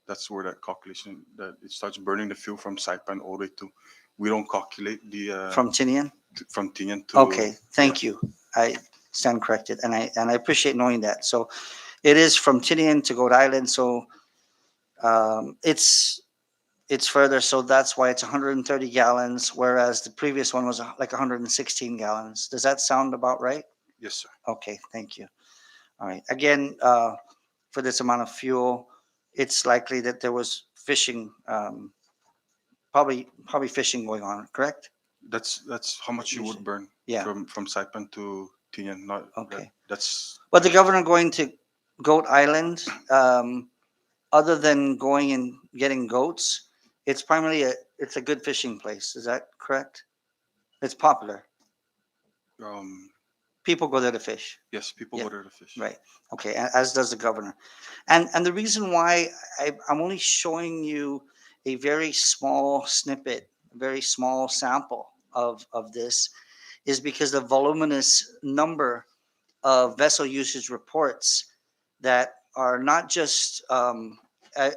That's where that calculation that it starts burning the fuel from Saipan all the way to. We don't calculate the From Tinian? from Tinian to. Okay, thank you. I stand corrected, and I appreciate knowing that. So it is from Tinian to Goat Island, so it's further, so that's why it's 130 gallons, whereas the previous one was like 116 gallons. Does that sound about right? Yes, sir. Okay, thank you. All right, again, for this amount of fuel, it's likely that there was fishing, probably fishing going on, correct? That's how much you would burn. Yeah. From Saipan to Tinian. Not Okay. that's. But the governor going to Goat Island, other than going and getting goats, it's a good fishing place. Is that correct? It's popular. Um. People go there to fish. Yes, people Yeah. go there to fish. Right. Okay. As does the governor. And the reason why I'm only showing you a very small snippet, a very small sample of this, is because the voluminous number of vessel usage reports that are not just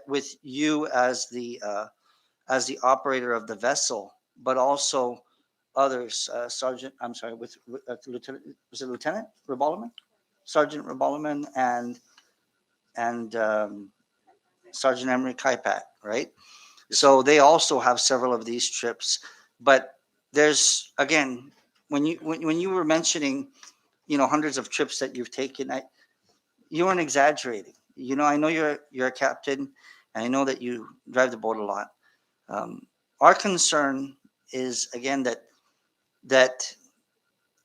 with you as the operator of the vessel, but also others. Sergeant, I'm sorry, with Lieutenant, was it Lieutenant Reboloman? Sergeant Reboloman and Sergeant Emery Kaipat, right? Yes, So they also have several of these trips, but there's again when you were mentioning, hundreds of trips that you've taken, you weren't exaggerating. I know you're a captain, and I know that you drive the boat a lot. Our concern is again that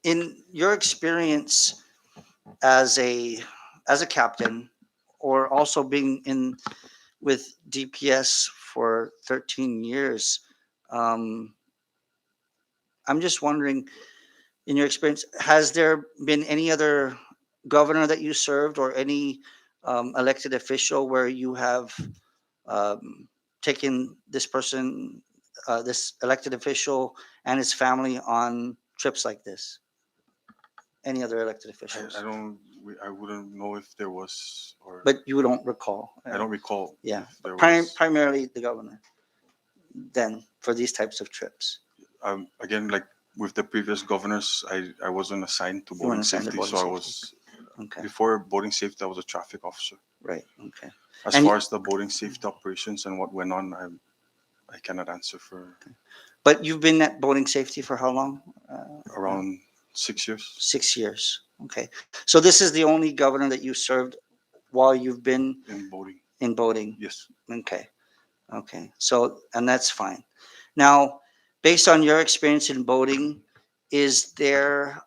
in your experience as a captain, or also being in with DPS for 13 years, um, I'm just wondering, in your experience, has there been any other governor that you served or any elected official where you have um, taken this person, this elected official and his family on trips like this? Any other elected officials? I don't. I wouldn't know if there was or. But you don't recall? I don't recall. Yeah, If there was. primarily the governor then for these types of trips. Again, like with the previous governors, I wasn't assigned to You weren't boating assigned to safety, boating so I safety. was Okay, before boating safety. I was a traffic officer. right, okay. As And far you- as the boating safety operations and what went on, I cannot answer for But you've been at boating safety for how long? around 6 years 6 years. Okay. So this is the only governor that you served while you've been in boating. in boating? Yes. Okay. Okay. So, and that's fine. Now, based on your experience in boating, is there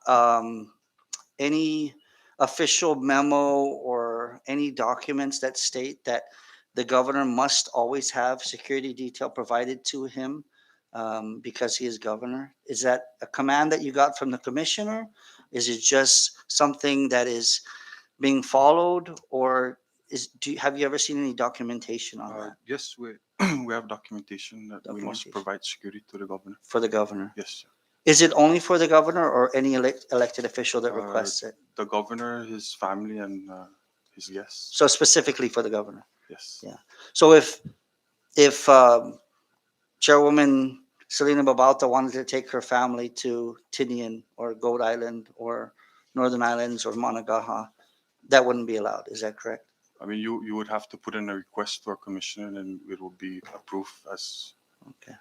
any official memo or any documents that state that the governor must always have security detail provided to him because he is governor? Is that a command that you got from the commissioner? Is it just something that is being followed, or have you ever seen any documentation on that Yes, we we have documentation that we must Documentation. provide security to the governor. for the governor? Yes, sir. Is it only for the governor or any elected official that Uh, requests it? The governor, his family, and his guests. So specifically for the governor? Yes. Yeah. So if Chairwoman Selena Babalta wanted to take her family to Tinian or Goat Island or Northern Islands or Managaha, that wouldn't be allowed. Is that correct? I mean, you would have to put in a request to our commissioner, and it will be approved as. Okay.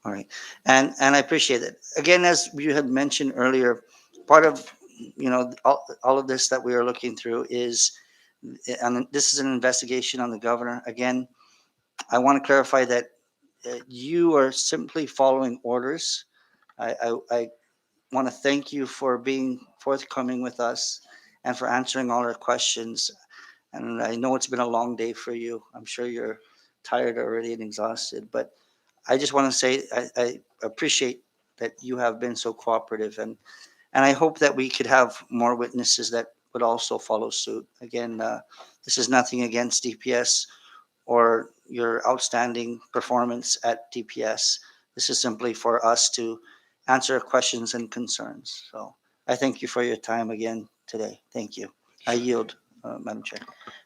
All right. And I appreciate it. Again, as you had mentioned earlier, part of all of this that we are looking through is, and this is an investigation on the governor. Again, I want to clarify that you are simply following orders. I want to thank you for being forthcoming with us and for answering all our questions. And I know it's been a long day for you. I'm sure you're tired already and exhausted, but I just want to say I appreciate that you have been so cooperative, And I hope that we could have more witnesses that would also follow suit. Again, this is nothing against DPS or your outstanding performance at DPS. This is simply for us to answer questions and concerns. So I thank you for your time again today. Thank you. I yield, Madam Chair.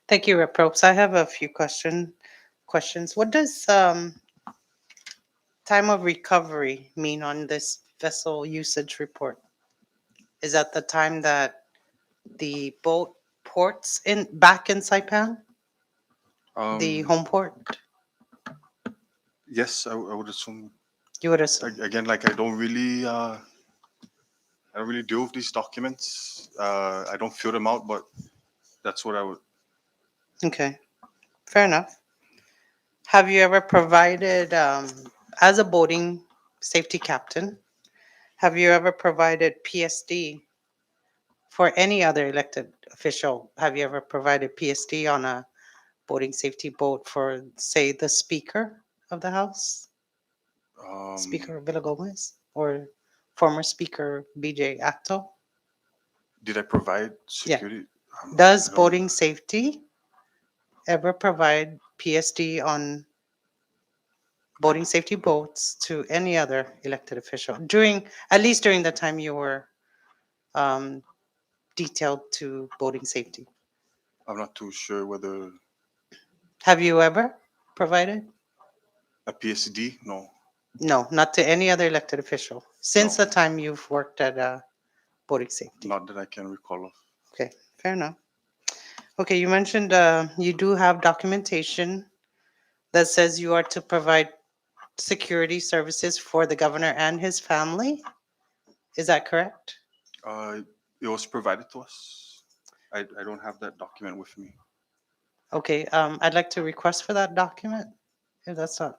Thank you, Rep. Probst. I have a few questions. What does time of recovery mean on this vessel usage report? Is that the time that the boat ports back in Saipan, the Um, home port? yes, I would assume. You would assume. Again, like I don't really deal with these documents. I don't fill them out, but that's what I would. Okay, fair enough. Have you ever provided, as a boating safety captain, have you ever provided PSD for any other elected official? Have you ever provided PSD on a boating safety boat for, say, the Speaker of the House, Speaker Um, Villagomez, or former Speaker BJ Acto? did I provide Yeah. security? Does I don't- boating safety ever provide PSD on boating safety boats to any other elected official during, at least during the time you were um, detailed to boating safety? I'm not too sure whether Have you ever provided? a PSD. No, No, not to any other elected official since No. the time you've worked at boating safety. not that I can recall of. Okay, fair enough. Okay, you mentioned you do have documentation that says you are to provide security services for the governor and his family. Is that correct? It was provided to us. I don't have that document with me. Okay, I'd like to request for that document, if that's not.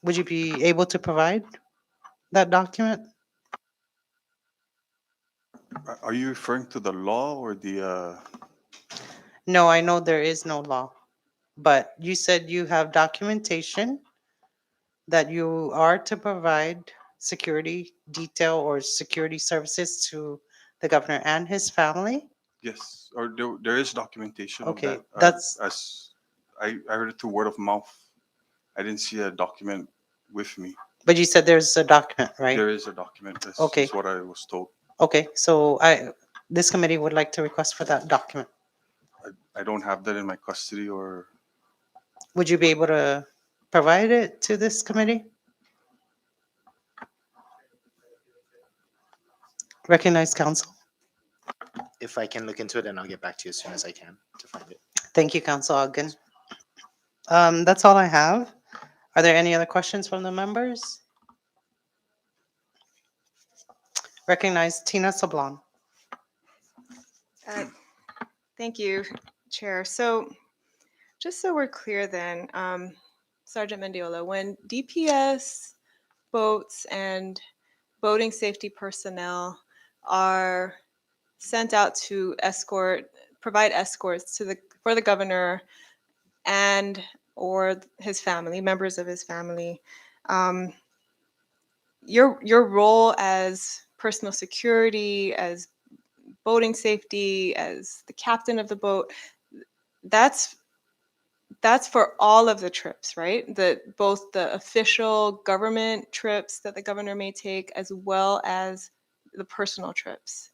Would you be able to provide that document? Are you referring to the law or the? No, I know there is no law, but you said you have documentation that you are to provide security detail or security services to the governor and his family? Yes, or there is documentation of Okay, that. that's, As I heard it through word of mouth. I didn't see a document with me. but you said there's a document, right? There is a document. This Okay. is what I was told. Okay, so this committee would like to request for that document. I don't have that in my custody or Would you be able to provide it to this committee? Recognize council. If I can look into it, and I'll get back to you as soon as I can to find it. Thank you, Council Ogden. That's all I have. Are there any other questions from the members? Recognize Tina Sablon. Thank you, Chair. So just so we're clear then, Sergeant Mendiola, when DPS boats and boating safety personnel are sent out to provide escorts for the governor and or his family, members of his family, your role as personal security, as boating safety, as the captain of the boat, that's for all of the trips, right? Both the official government trips that the governor may take, as well as the personal trips.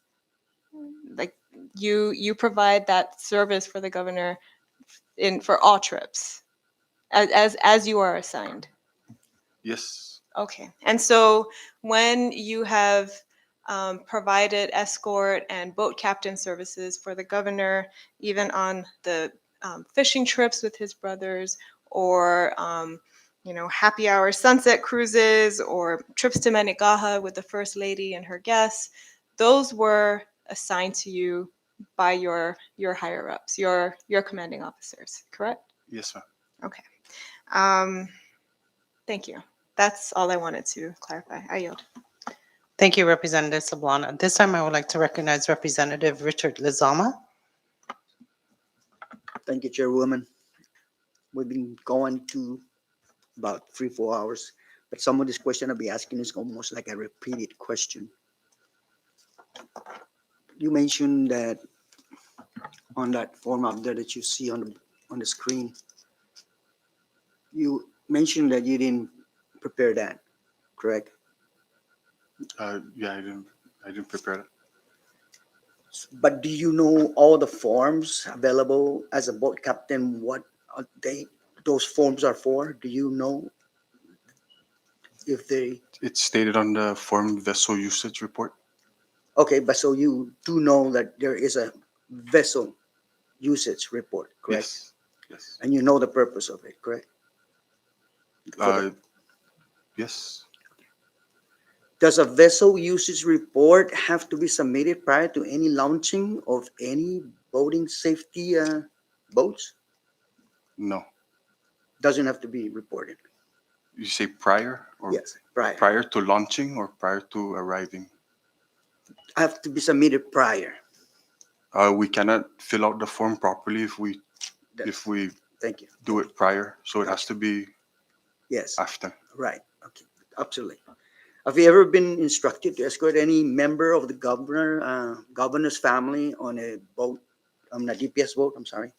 Like you provide that service for the governor for all trips, as you are assigned. yes. Okay, and so when you have provided escort and boat captain services for the governor, even on the fishing trips with his brothers, or happy hour sunset cruises, or trips to Menikaha with the First Lady and her guests, those were assigned to you by your higher ups, your commanding officers, correct? Yes, ma'am. Okay. Thank you. That's all I wanted to clarify. I yield. Thank you, Representative Sablon. At this time, I would like to recognize Representative Richard Lizama. Thank you, Chairwoman. We've been going to about 3-4 hours. But some of this question I'll be asking is almost like a repeated question. You mentioned that on that form up there that you see on the screen, you mentioned that you didn't prepare that, correct? Yeah, I didn't prepare it. But do you know all the forms available as a boat captain? What those forms are for? Do you know if they? It's stated on the form vessel usage report. Okay, but so you do know that there is a vessel usage report, correct? Yes. Yes. And you know the purpose of it, correct? For the- Yes. Does a vessel usage report have to be submitted prior to any launching of any boating safety boats? No. Doesn't have to be reported. You say prior or Yes, prior. prior to launching or prior to arriving? Have to be submitted prior. We cannot fill out the form properly if we Thank you. do it prior. So it has to be Yes, after. right. Okay, absolutely. Have you ever been instructed to escort any member of the governor's family on a boat, on a DPS boat? I'm sorry.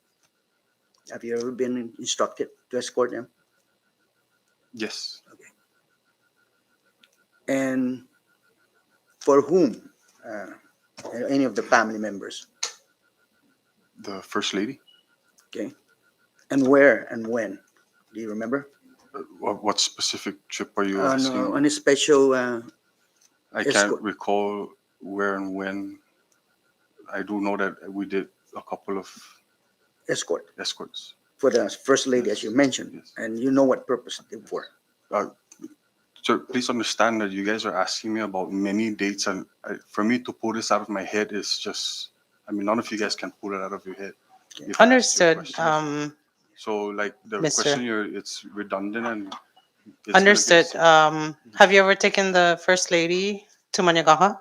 Have you ever been instructed to escort them? Yes. And for whom? Any of the family members? The first lady. Okay. And where and when? Do you remember? What specific trip are you asking? On a special I can't escort. recall where and when. I do know that we did a couple of escort escorts. for the first lady, as you Yes, mentioned, yes. and you know what purpose they were. Sir, please understand that you guys are asking me about many dates, and for me to pull this out of my head is just, I mean, none of you guys can pull it out of your head. Okay. If I ask you Understood. questions. So like the Mr. question it's redundant and it's gonna be Understood. Have you ever taken the first lady to Maniagaha?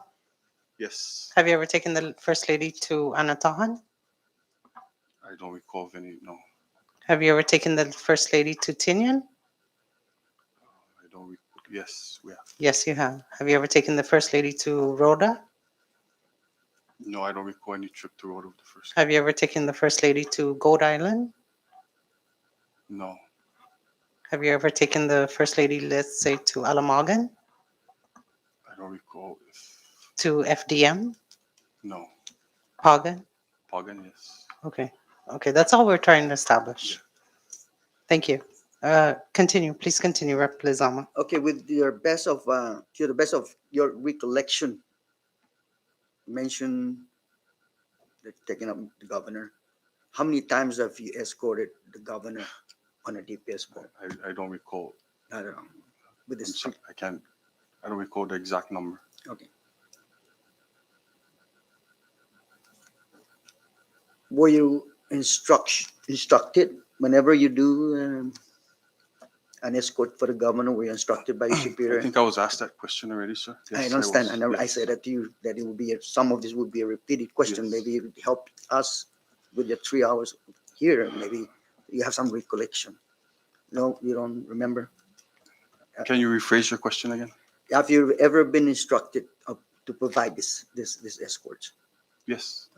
yes, Have you ever taken the first lady to Anatahan? I don't recall of any, no, Have you ever taken the first lady to Tinian? I don't, yes, we have. Yes, you have. Have you ever taken the first lady to Rhoda? No, I don't recall any trip to Rhoda with the first. Have you ever taken the first lady to Goat Island? No, Have you ever taken the first lady, let's say, to Alamagan, I don't recall if, to FDM, no, Pagan? Pagan, yes. Okay. Okay, that's all we're trying to establish. Thank you. Continue, please continue, Rep. Lizama. Okay, with your best of to the best of your recollection, mention that taking up the governor. How many times have you escorted the governor on a DPS boat? I don't recall. I don't know. With I'm this, sorry, I don't recall the exact number. okay. Were you instructed whenever you do an escort for the governor? Were you instructed by your I superior? think I was asked that question already, sir. I Yes, understand. was. And I Yes. said that to you that it would be some of this would be a repeated question. Yes. Maybe it would help us with the 3 hours here. Maybe you have some recollection. No, you don't remember. Can you rephrase your question again? Have you ever been instructed to provide this escorts? Yes.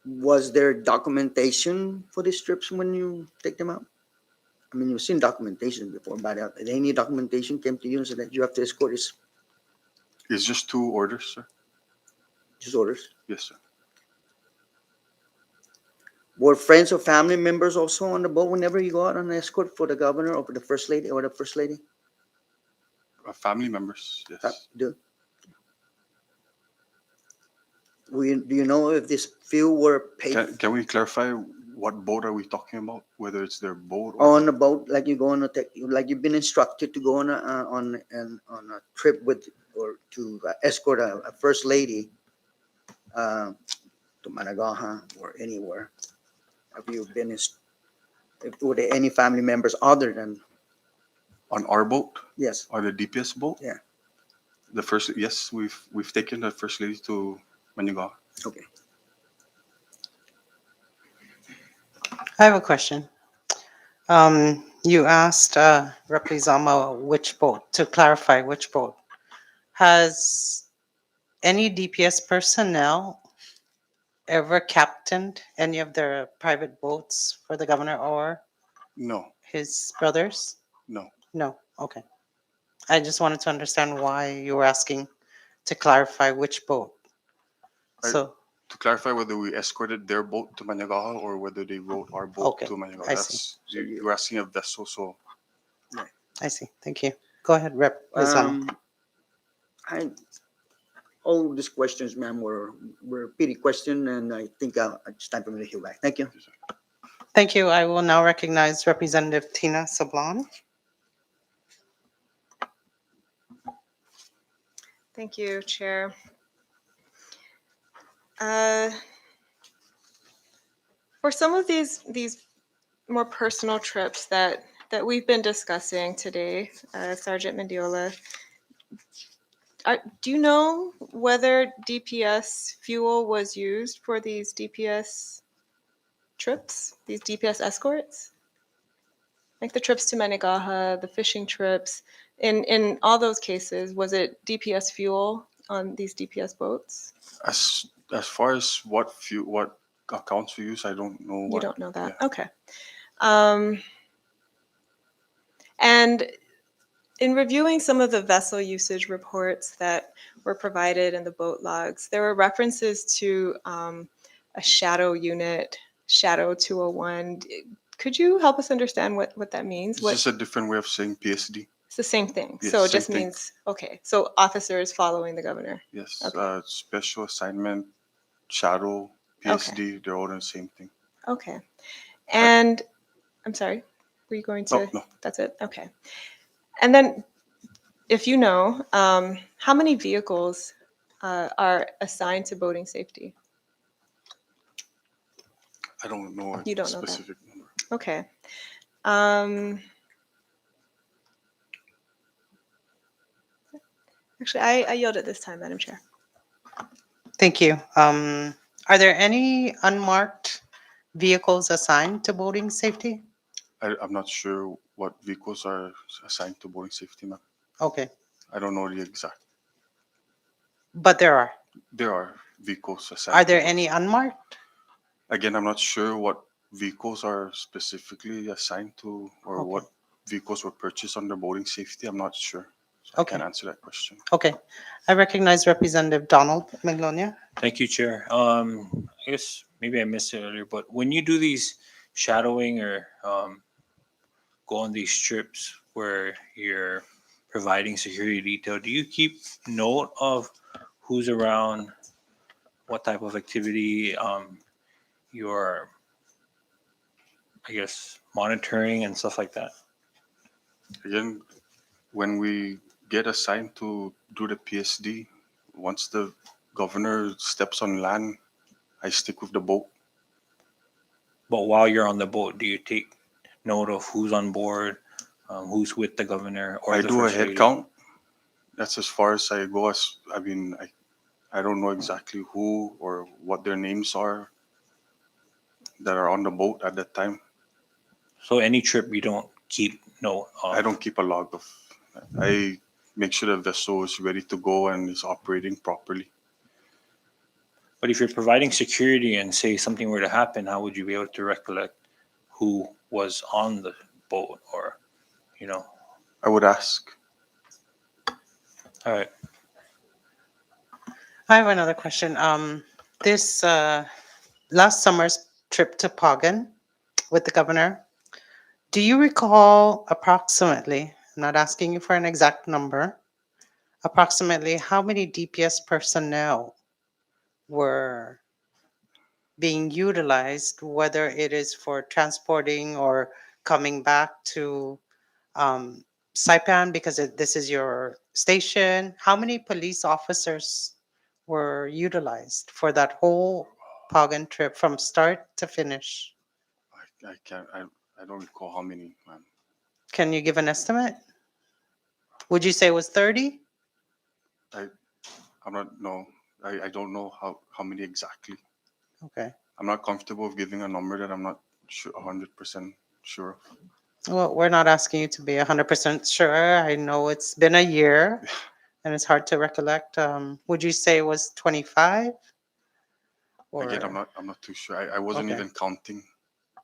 Was there documentation for these trips when you take them out? I mean, you've seen documentation before, but any documentation came to you and said that you have to escort his It's just 2 orders, sir. orders? Yes, sir. Were friends or family members also on the boat whenever you go out on an escort for the governor or for the first lady or the first lady? Family members, yes. Do do you know if these few were paid Can we clarify what boat are we talking about? Whether it's their boat or on a boat, like you go on like you've been instructed to go on a trip with or to escort a first lady to Managaha or anywhere? Have you been were there any family members other than on our boat, yes? on the DPS boat? Yeah. The first, yes, we've taken the first lady to Maniagawa. Okay. I have a question. You asked Represama which boat, to clarify which boat. Has any DPS personnel ever captained any of their private boats for the governor or No, his brothers? no. No, okay. I just wanted to understand why you were asking to clarify which boat. I- So, To clarify whether we escorted their boat to Managaha or whether they rowed our boat Okay, to Managaha. I see. That's, you're asking a vessel, so I see, thank you. Go ahead, Rep. Lizama. I, all these questions, ma'am, were pity question, and I think it's time for me to hear back. Thank you. Thank you. I will now recognize Representative Tina Sablan. Thank you, Chair. Uh, For some of these more personal trips that we've been discussing today, Sergeant Mendiola, do you know whether DPS fuel was used for these DPS trips, these DPS escorts? Like the trips to Managaha, the fishing trips, in all those cases, was it DPS fuel on these DPS boats? as far as what accounts we use, I don't know You what. don't know that? yeah. Okay. And in reviewing some of the vessel usage reports that were provided in the boat logs, there were references to a shadow unit, Shadow 201. Could you help us understand what that means? It's just a different way of saying PSD. It's the same thing. Yes, So it same just thing. means, okay, so officers following the governor. Yes, Okay. special assignment, shadow, PSD, they're all the same thing. Okay. And I'm sorry, were you going to? Oh, no. That's it? Okay. And then if you know, how many vehicles are assigned to boating safety? I don't know a You don't know that. specific number. Okay. Actually, I yield at this time, Madam Chair. Thank you. Are there any unmarked vehicles assigned to boating safety? I'm not sure what vehicles are assigned to boarding safety, ma'am. Okay, I don't know the exact. but there are. There are vehicles assigned. Are to there boarding- any unmarked? Again, I'm not sure what vehicles are specifically assigned to or Okay. what vehicles were purchased under boarding safety. I'm not sure. So I Okay. can't answer that question. Okay. I recognize Representative Donald Magnolia. Thank you, Chair. I guess maybe I missed it earlier, but when you do these shadowing or go on these trips where you're providing security detail, do you keep note of who's around, what type of activity you're, I guess, monitoring and stuff like that? Again, when we get assigned to do the PSD, once the governor steps on land, I stick with the boat. But while you're on the boat, do you take note of who's on board, who's with the governor or I the do a first head lady? count. That's as far as I go. I don't know exactly who or what their names are that are on the boat at that time. So any trip you don't keep note of? I don't keep a log of. I make sure the vessel is ready to go and is operating properly. But if you're providing security and say something were to happen, how would you be able to recollect who was on the boat or, you know? I would ask. All right. I have another question. This last summer's trip to Pagan with the governor, do you recall approximately, I'm not asking you for an exact number, approximately how many DPS personnel were being utilized, whether it is for transporting or coming back to Saipan because this is your station? How many police officers were utilized for that whole Pagan trip from start to finish? I can't. I don't recall how many, ma'am. Can you give an estimate? Would you say it was 30? I'm not. No. I don't know how many exactly. Okay. I'm not comfortable with giving a number that I'm not sure 100% sure of. Well, we're not asking you to be 100% sure. I know it's been a year and it's hard to recollect. Would you say it was 25? Again, Or, I'm not too sure. I wasn't Okay. even counting.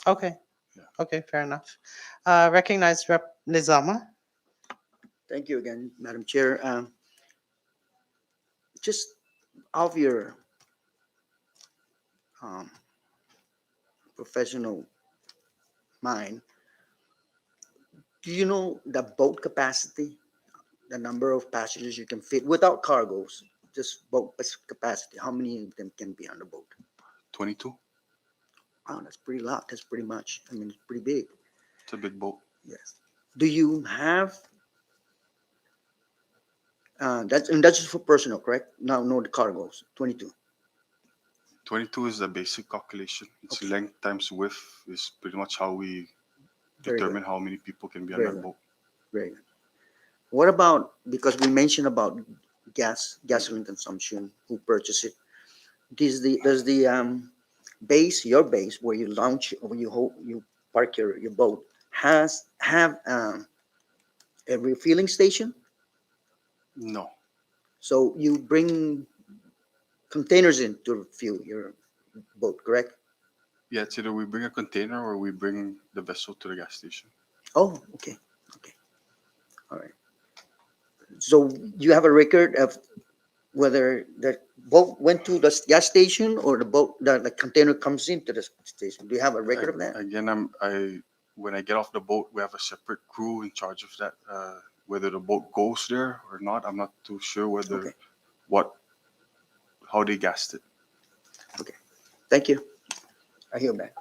okay, Yeah. okay, fair enough. Recognized Rep. Lizama. Thank you again, Madam Chair. Just of your um, professional mind, do you know the boat capacity, the number of passengers you can fit without cargoes, just boat capacity? How many of them can be on the boat? 22. Wow, that's pretty lot. That's pretty much. I mean, it's pretty big. It's a big boat. Yes. Do you have that's just for personal, correct? No, no, the cargoes. 22. 22 is the basic calculation. It's Okay. length times width is pretty much how we Very good. determine how many people can be on Very that good. boat. Very good. What about, because we mentioned about gasoline consumption, who purchase it? Does the base, your base, where you launch, where you park your boat, have a refilling station? No. So you bring containers in to fuel your boat, correct? Yeah, it's either we bring a container or we bring the vessel to the gas station. Oh, okay, okay, all right. So you have a record of whether the boat went to the gas station or the container comes into the station? Do you have a record of that? Again, when I get off the boat, we have a separate crew in charge of that. Whether the boat goes there or not, I'm not too sure whether Okay. what how they gassed it. Thank you. I hear that.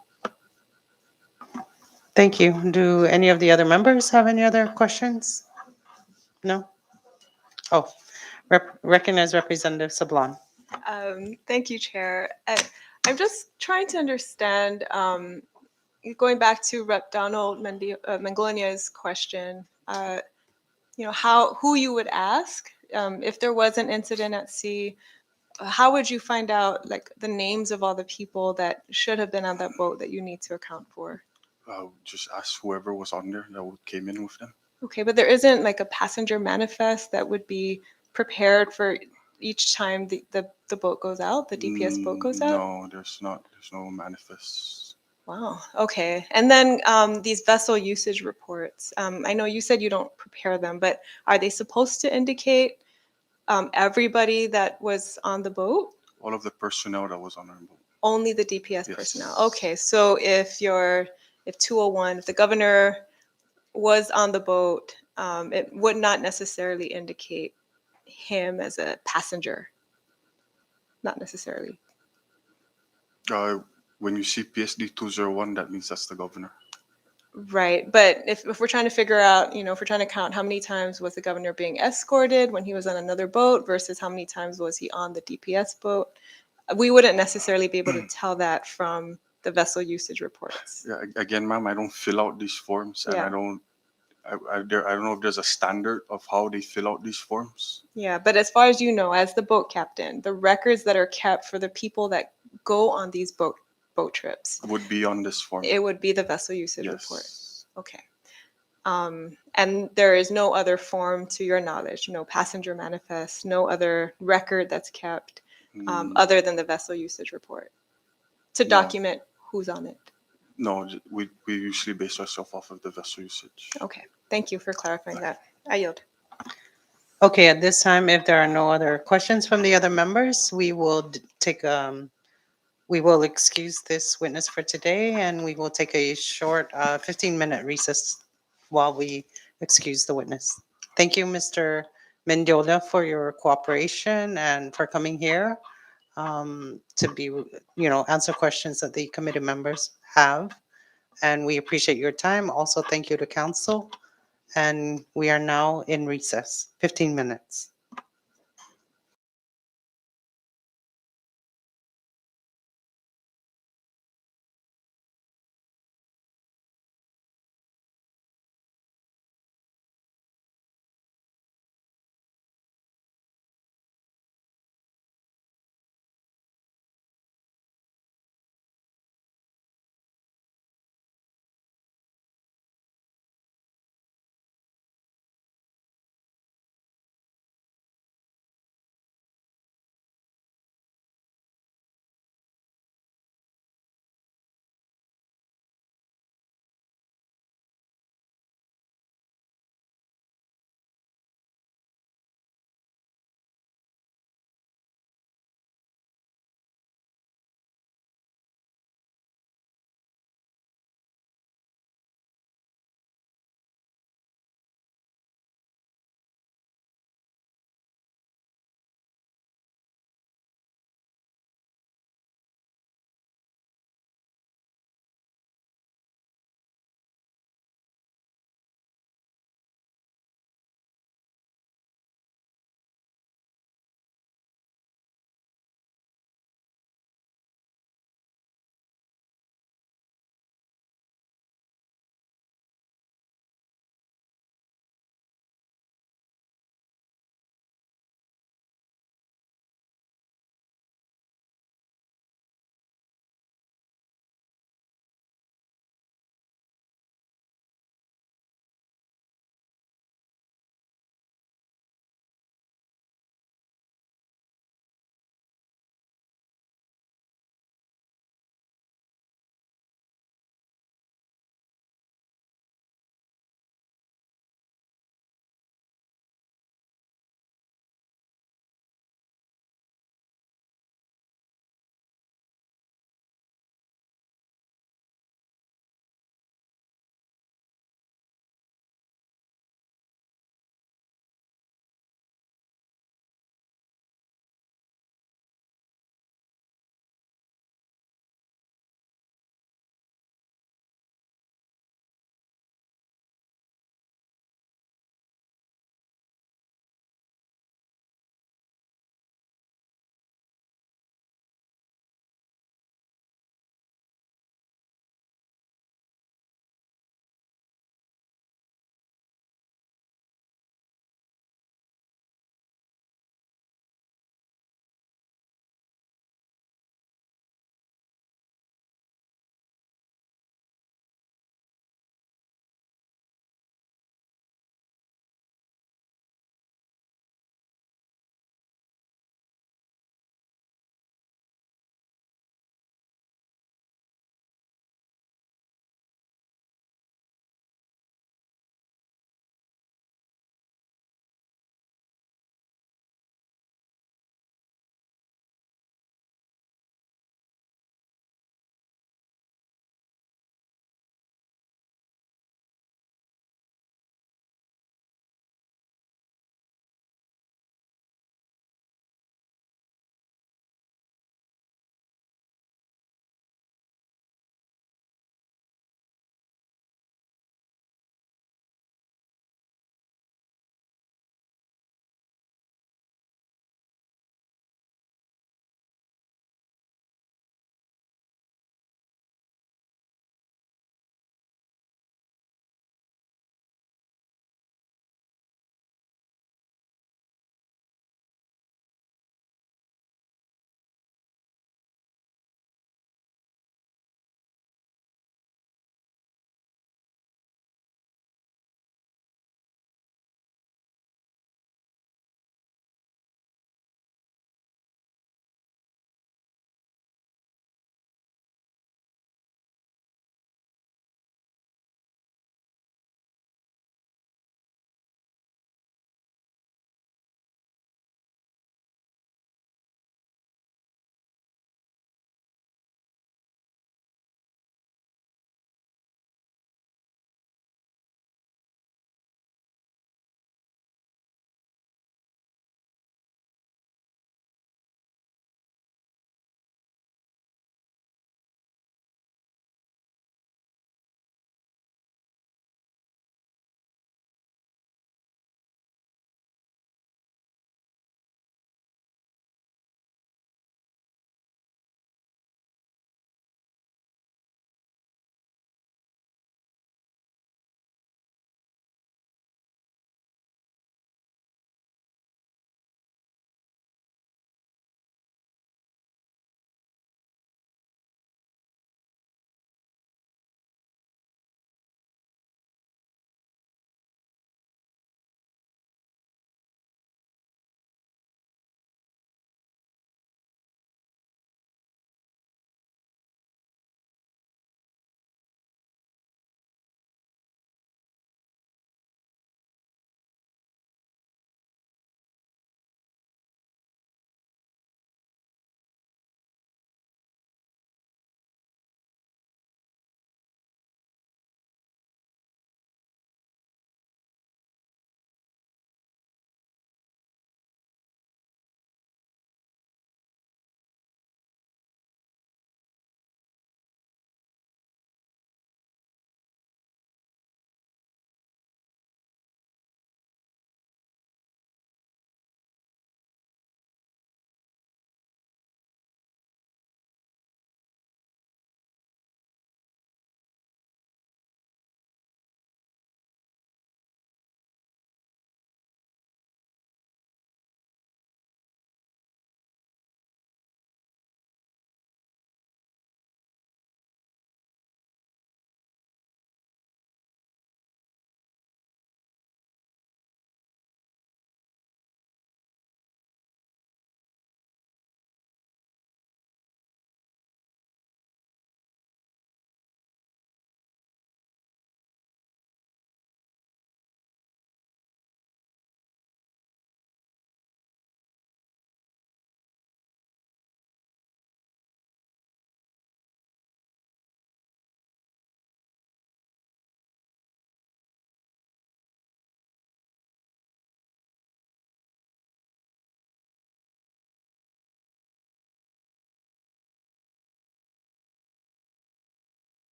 Thank you. Do any of the other members have any other questions? No? Oh, recognize Representative Sablon. Thank you, Chair. I'm just trying to understand, going back to Rep. Donald Manglonia's question, who you would ask if there was an incident at sea. How would you find out, like, the names of all the people that should have been on that boat that you need to account for? Just ask whoever was on there that came in with them. Okay, but there isn't like a passenger manifest that would be prepared for each time the boat goes out, the DPS boat goes out? No, there's not. There's no manifest. Wow, okay. And then these vessel usage reports, I know you said you don't prepare them, but are they supposed to indicate everybody that was on the boat? All of the personnel that was on our boat. Only the DPS Yes. personnel? Okay, so if 201, if the governor was on the boat, it would not necessarily indicate him as a passenger. Not necessarily. When you see PSD 201, that means that's the governor. Right, but if we're trying to figure out, if we're trying to count how many times was the governor being escorted when he was on another boat versus how many times was he on the DPS boat, we wouldn't necessarily be able to tell that from the vessel usage reports. Yeah, again, ma'am, I don't fill out these forms, and Yeah. I don't know if there's a standard of how they fill out these forms. Yeah, but as far as you know, as the boat captain, the records that are kept for the people that go on these boat trips, Would be on this form. it would be the vessel usage report. Yes. Okay. And there is no other form, to your knowledge, no passenger manifest, no other record that's kept other than the vessel usage report to No. document who's on it. No, we usually base ourselves off of the vessel usage. Okay, thank you for clarifying that. I yield. Okay, at this time, if there are no other questions from the other members, we will we will excuse this witness for today, and we will take a short 15-minute recess while we excuse the witness. Thank you, Mr. Mendiola, for your cooperation and for coming here to be, answer questions that the committee members have. And we appreciate your time. Also, thank you to council. And we are now in recess, 15 minutes.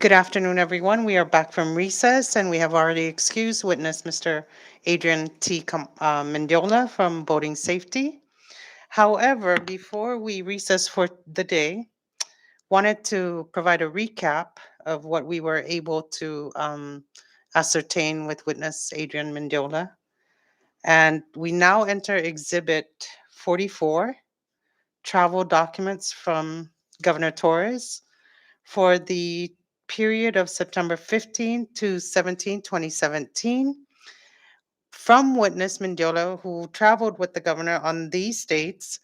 Good afternoon, everyone. We are back from recess, and we have already excused witness Mr. Adrian T. Mendiola from boating safety. However, before we recess for the day, wanted to provide a recap of what we were able to ascertain with witness Adrian Mendiola. And we now enter Exhibit 44, travel documents from Governor Torres for the period of September 15 to 17, 2017, from witness Mendiola, who traveled with the governor on these dates.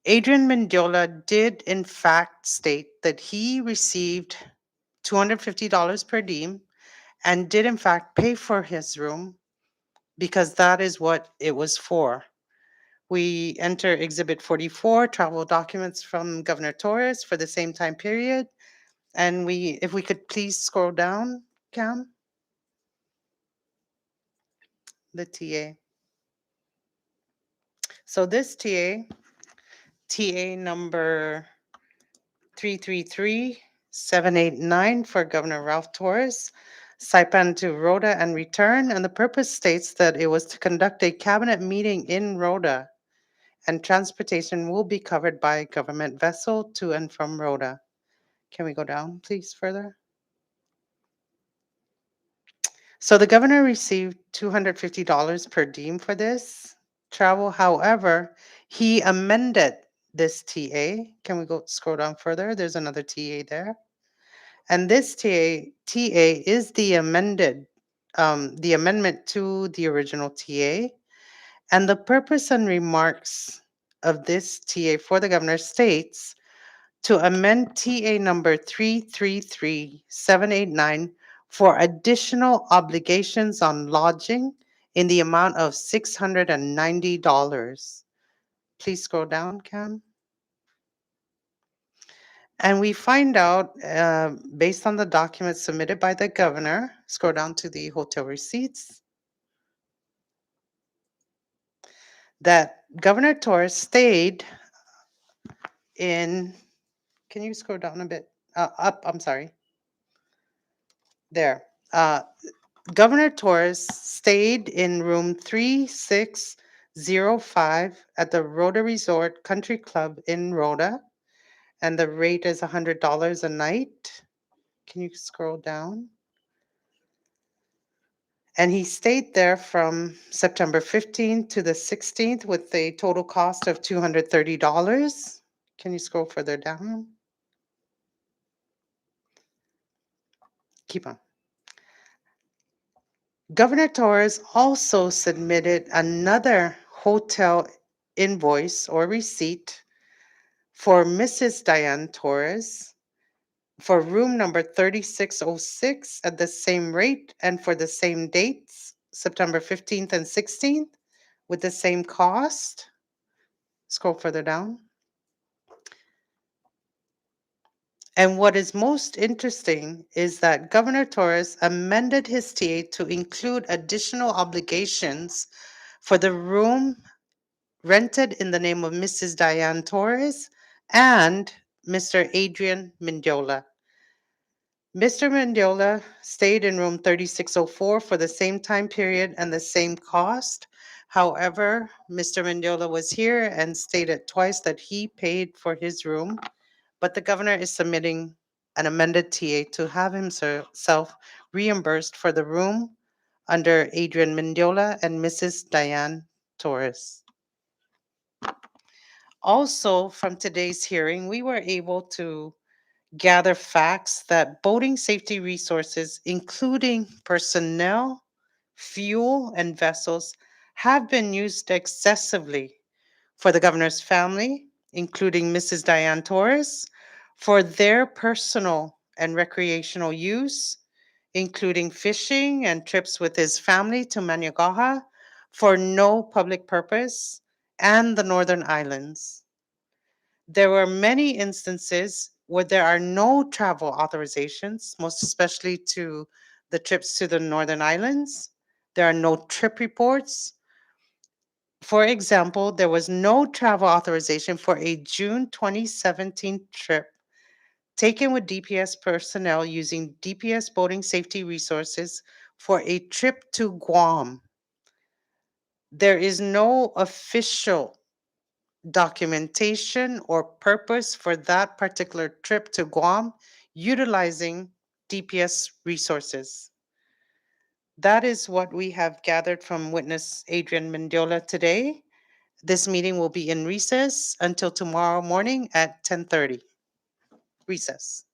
Adrian Mendiola did in fact state that he received $250 per diem and did in fact pay for his room because that is what it was for. We enter Exhibit 44, travel documents from Governor Torres for the same time period. And if we could please scroll down, Cam, the TA. So this TA number 333789 for Governor Ralph Torres, Saipan to Rhoda and return. And the purpose states that it was to conduct a cabinet meeting in Rhoda, and transportation will be covered by government vessel to and from Rhoda. Can we go down, please, further? So the governor received $250 per diem for this travel. However, he amended this TA. Can we go scroll down further? There's another TA there. And this TA is the amendment to the original TA. And the purpose and remarks of this TA for the governor states to amend TA number 333789 for additional obligations on lodging in the amount of $690. Please scroll down, Cam. And we find out, based on the documents submitted by the governor, scroll down to the hotel receipts, that Governor Torres stayed in, can you scroll down a bit? Up, I'm sorry. There. Governor Torres stayed in room 3605 at the Rhoda Resort Country Club in Rhoda, and the rate is $100 a night. Can you scroll down? And he stayed there from September 15th to the 16th with a total cost of $230. Can you scroll further down? Keep on. Governor Torres also submitted another hotel invoice or receipt for Mrs. Diane Torres for room number 3606 at the same rate and for the same dates, September 15th and 16th, with the same cost. Scroll further down. And what is most interesting is that Governor Torres amended his TA to include additional obligations for the room rented in the name of Mrs. Diane Torres and Mr. Adrian Mendiola. Mr. Mendiola stayed in room 3604 for the same time period and the same cost. However, Mr. Mendiola was here and stated twice that he paid for his room, but the governor is submitting an amended TA to have himself reimbursed for the room under Adrian Mendiola and Mrs. Diane Torres. Also, from today's hearing, we were able to gather facts that boating safety resources, including personnel, fuel, and vessels, have been used excessively for the governor's family, including Mrs. Diane Torres, for their personal and recreational use, including fishing and trips with his family to Maniagaha for no public purpose, and the Northern Islands. There were many instances where there are no travel authorizations, most especially to the trips to the Northern Islands. There are no trip reports. For example, there was no travel authorization for a June 2017 trip taken with DPS personnel using DPS boating safety resources for a trip to Guam. There is no official documentation or purpose for that particular trip to Guam utilizing DPS resources. That is what we have gathered from witness Adrian Mendiola today. This meeting will be in recess until tomorrow morning at 10:30. Recess.